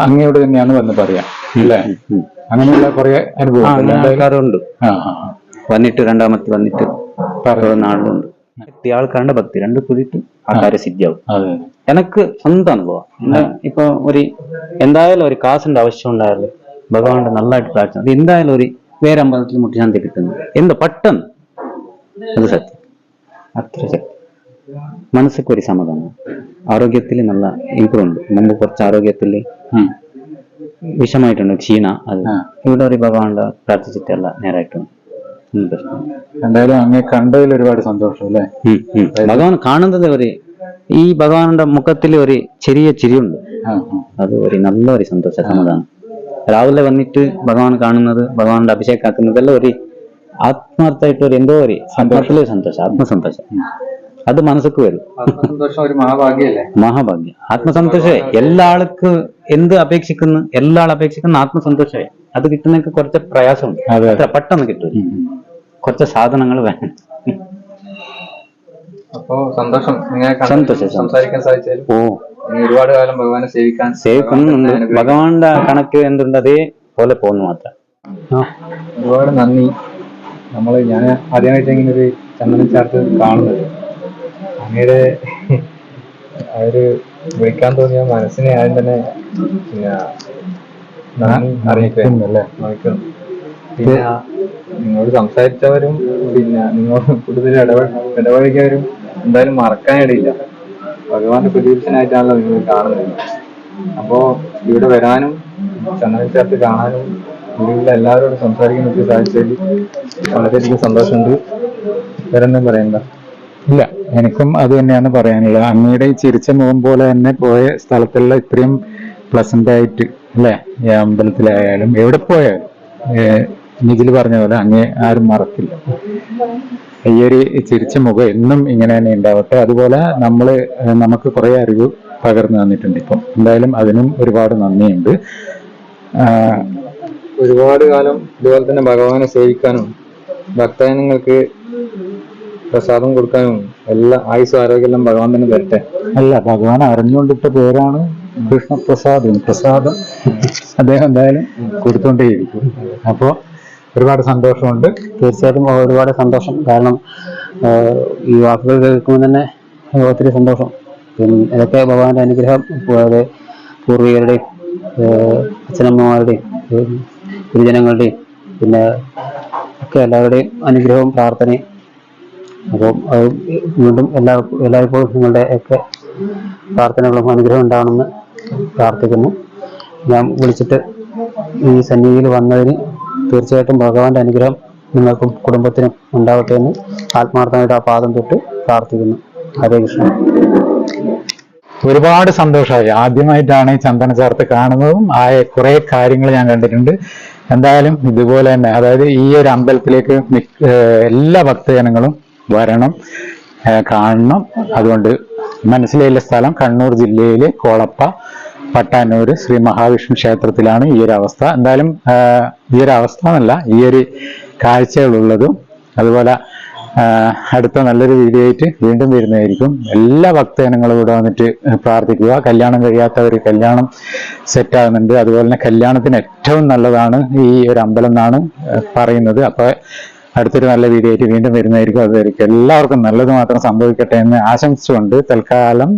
അങ്ങയോട് തന്നെയാണ് വന്ന് പറയാം അല്ലേ? അങ്ങനെയുള്ള കുറെ അനുഭവങ്ങളുണ്ട്. വന്നിട്ട് രണ്ടാമത്തെ വന്നിട്ട് പറയുന്ന ആളുണ്ട്. ആൾക്കാരുടെ ഭക്തി രണ്ടു കൂടിയിട്ട് ആ കാര്യം സിദ്ധിയാവും. എനക്ക് സ്വന്തം അനുഭവം. ഇപ്പൊ എന്തായാലും ഒരു കാശിന്റെ ആവശ്യം ഉണ്ടായാലും ഭഗവാന്റെ നല്ലതായിട്ട് പ്രാർത്ഥന അത് എന്തായാലും വേറെ അമ്പലത്തിൽ മുട്ടിശാന്തി കിട്ടുന്നു എന്ത് പെട്ടെന്ന് അത് സത്യം അത്ര ശക്തി. മനസ്സിക്ക് ഒരു സമാധാനം, ആരോഗ്യത്തിൽ നല്ല ഇമ്പ്രൂവ് ഉണ്ട്. മുമ്പ് കുറച്ച് ആരോഗ്യത്തിൽ വിഷമായിട്ടുണ്ട്, ക്ഷീണ. അത് ഇവിടെ ഒരു ഭഗവാന്റെ പ്രാർത്ഥിച്ചിട്ടല്ല നേരായിട്ടുണ്ട്. എന്തായാലും അങ്ങനെ കണ്ടതിൽ ഒരുപാട് സന്തോഷം അല്ലേ? ഭഗവാൻ കാണുന്നത് ഈ ഭഗവാന്റെ മുഖത്തിൽ ഒരു ചെറിയ ചിരിയുണ്ട്. അത് നല്ലൊരു സന്തോഷ സമാധാനം. രാവിലെ വന്നിട്ട് ഭഗവാൻ കാണുന്നത് ഭഗവാന്റെ അഭിഷേകം എല്ലാം ആത്മാർത്ഥമായിട്ട് എന്തോ ആത്മത്തിലെ സന്തോഷം, ആത്മസന്തോഷം. അത് മനസ്സിക്ക് വരും. ഒരു മഹാഭാഗ്യല്ലേ? മഹാഭാഗ്യം, ആത്മസന്തോഷമേ. എല്ലാ ആൾക്ക് എന്ത് അപേക്ഷിക്കുന്നു, എല്ലാ ആളും അപേക്ഷിക്കുന്ന ആത്മസന്തോഷമേ. അത് കിട്ടുന്നതിന് കുറച്ച് പ്രയാസമുണ്ട്. അത്ര പെട്ടെന്ന് കിട്ടും. കുറച്ച് സാധനങ്ങൾ വേണം. അപ്പോ സന്തോഷം, സന്തോഷം സംസാരിക്കാൻ സാധിച്ചാലും ഒരുപാട് കാലം ഭഗവാനെ സേവിക്കുന്നുണ്ട്. ഭഗവാന്റെ കണക്ക് എന്തുണ്ട് അതേപോലെ പോകുന്നു മാത്രം. ഒരുപാട് നന്ദി. ഞാൻ ആദ്യമായിട്ട് ഇങ്ങനെ ഒരു ചന്ദനച്ചാർത്ത് കാണുന്നത്. അങ്ങയുടെ വിളിക്കാൻ തോന്നിയ മനസ്സിനെ ആദ്യം തന്നെ നന്ദി അറിയിക്കുന്നല്ലേ. പിന്നെ നിങ്ങളോട് സംസാരിച്ചവരും നിങ്ങളോട് കൂടുതൽ ഇടപഴകിയവരും എന്തായാലും മറക്കാനിടയില്ല. ഭഗവാന്റെ പ്രതിപുരുഷനായിട്ടാണല്ലോ നിങ്ങൾ കാണുന്നത്. അപ്പോ ഇവിടെ വരാനും ചന്ദനച്ചാർത്ത് കാണാനും ഇവിടെയുള്ള എല്ലാവരോടും സംസാരിക്കാൻ പറ്റി സാധിച്ചതിൽ വളരെയധികം സന്തോഷമുണ്ട്. വേറെന്തും പറയണ്ട? ഇല്ല, എനിക്കും അത് തന്നെയാണ് പറയാനുള്ളത്. അങ്ങയുടെ ഈ ചിരിച്ച മുഖം പോലെ തന്നെ പോയ സ്ഥലത്തെല്ലാം ഇത്രയും പ്ലസന്റ് ആയിട്ട് അല്ലെ? ഈ അമ്പലത്തിലായാലും എവിടെ പോയാലും നിഖിൽ പറഞ്ഞ പോലെ അങ്ങേ ആരും മറക്കില്ല. ഈ ഒരു ചിരിച്ച മുഖം എന്നും ഇങ്ങനെ തന്നെ ഉണ്ടാവട്ടെ. അതുപോലെ നമുക്ക് കുറെ അറിവ് പകർന്നു തന്നിട്ടുണ്ട്. ഇപ്പം എന്തായാലും അതിനും ഒരുപാട് നന്ദിയുണ്ട്. ഒരുപാട് കാലം ഇതുപോലെ തന്നെ ഭഗവാനെ സേവിക്കാനും ഭക്തജനങ്ങൾക്ക് പ്രസാദം കൊടുക്കാനും എല്ലാ ആയുസ്സും ആരോഗ്യമെല്ലാം ഭഗവാൻ തന്നെ തരട്ടെ. അല്ല, ഭഗവാൻ അറിഞ്ഞുകൊണ്ടിട്ട പേരാണ് കൃഷ്ണപ്രസാദം. പ്രസാദം അദ്ദേഹം എന്തായാലും കൊടുത്തോണ്ടേയിരിക്കും. അപ്പോ ഒരുപാട് സന്തോഷമുണ്ട്. തീർച്ചയായിട്ടും ഒരുപാട് സന്തോഷം. കാരണം ഈ വാക്കുകൾ കേൾക്കുമ്പോൾ തന്നെ ഒത്തിരി സന്തോഷം. പിന്നെ ഇതൊക്കെ ഭഗവാന്റെ അനുഗ്രഹം. പൂർവികരുടെയും അച്ഛനമ്മമാരുടെയും ഗുരുജനങ്ങളുടെയും പിന്നെ ഒക്കെ എല്ലാവരുടെയും അനുഗ്രഹവും പ്രാർത്ഥനയും. അപ്പം വീണ്ടും എല്ലായ്പ്പോഴും നിങ്ങളുടെ ഒക്കെ പ്രാർത്ഥനകളും അനുഗ്രഹം ഉണ്ടാവണമെന്ന് പ്രാർത്ഥിക്കുന്നു. ഞാൻ വിളിച്ചിട്ട് ഈ സന്നിധിയിൽ വന്നതിന് തീർച്ചയായിട്ടും ഭഗവാന്റെ അനുഗ്രഹം നിങ്ങൾക്കും കുടുംബത്തിനും ഉണ്ടാവട്ടെ എന്ന് ആത്മാർത്ഥമായിട്ട് ആ പാദം തൊട്ട് പ്രാർത്ഥിക്കുന്നു. ഹരേ കൃഷ്ണ. ഒരുപാട് സന്തോഷമായി. ആദ്യമായിട്ടാണ് ഈ ചന്ദനച്ചാർത്ത് കാണുന്നതും കുറെ കാര്യങ്ങൾ ഞാൻ കണ്ടിട്ടുണ്ട്. എന്തായാലും ഇതുപോലെ തന്നെ, അതായത് ഈ ഒരു അമ്പലത്തിലേക്ക് എല്ലാ ഭക്തജനങ്ങളും വരണം, കാണണം. അതുകൊണ്ട് മനസ്സിലുള്ള സ്ഥലം കണ്ണൂർ ജില്ലയിലെ കോളപ്പ പട്ടാന്നൂര് ശ്രീ മഹാവിഷ്ണു ക്ഷേത്രത്തിലാണ് ഈ ഒരു അവസ്ഥ. എന്തായാലും ഈ ഒരു അവസ്ഥ എന്നല്ല, ഈ ഒരു കാഴ്ചകളുള്ളതും. അതുപോലെ അടുത്ത നല്ലൊരു വീഡിയോ ആയിട്ട് വീണ്ടും വരുന്നതായിരിക്കും. എല്ലാ ഭക്തജനങ്ങളും ഇവിടെ വന്നിട്ട് പ്രാർത്ഥിക്കുക. കല്യാണം കഴിയാത്തവർ കല്യാണം സെറ്റാകുന്നുണ്ട്. അതുപോലെ തന്നെ കല്യാണത്തിന് ഏറ്റവും നല്ലതാണ് ഈ ഒരു അമ്പലം എന്നാണ് പറയുന്നത്. അപ്പൊ അടുത്തൊരു നല്ല വീഡിയോ ആയിട്ട് വീണ്ടും വരുന്നതായിരിക്കും. അതുവരെയ്ക്കും എല്ലാവർക്കും നല്ലത് മാത്രം സംഭവിക്കട്ടെ എന്ന് ആശംസിച്ചുകൊണ്ട് തൽക്കാലം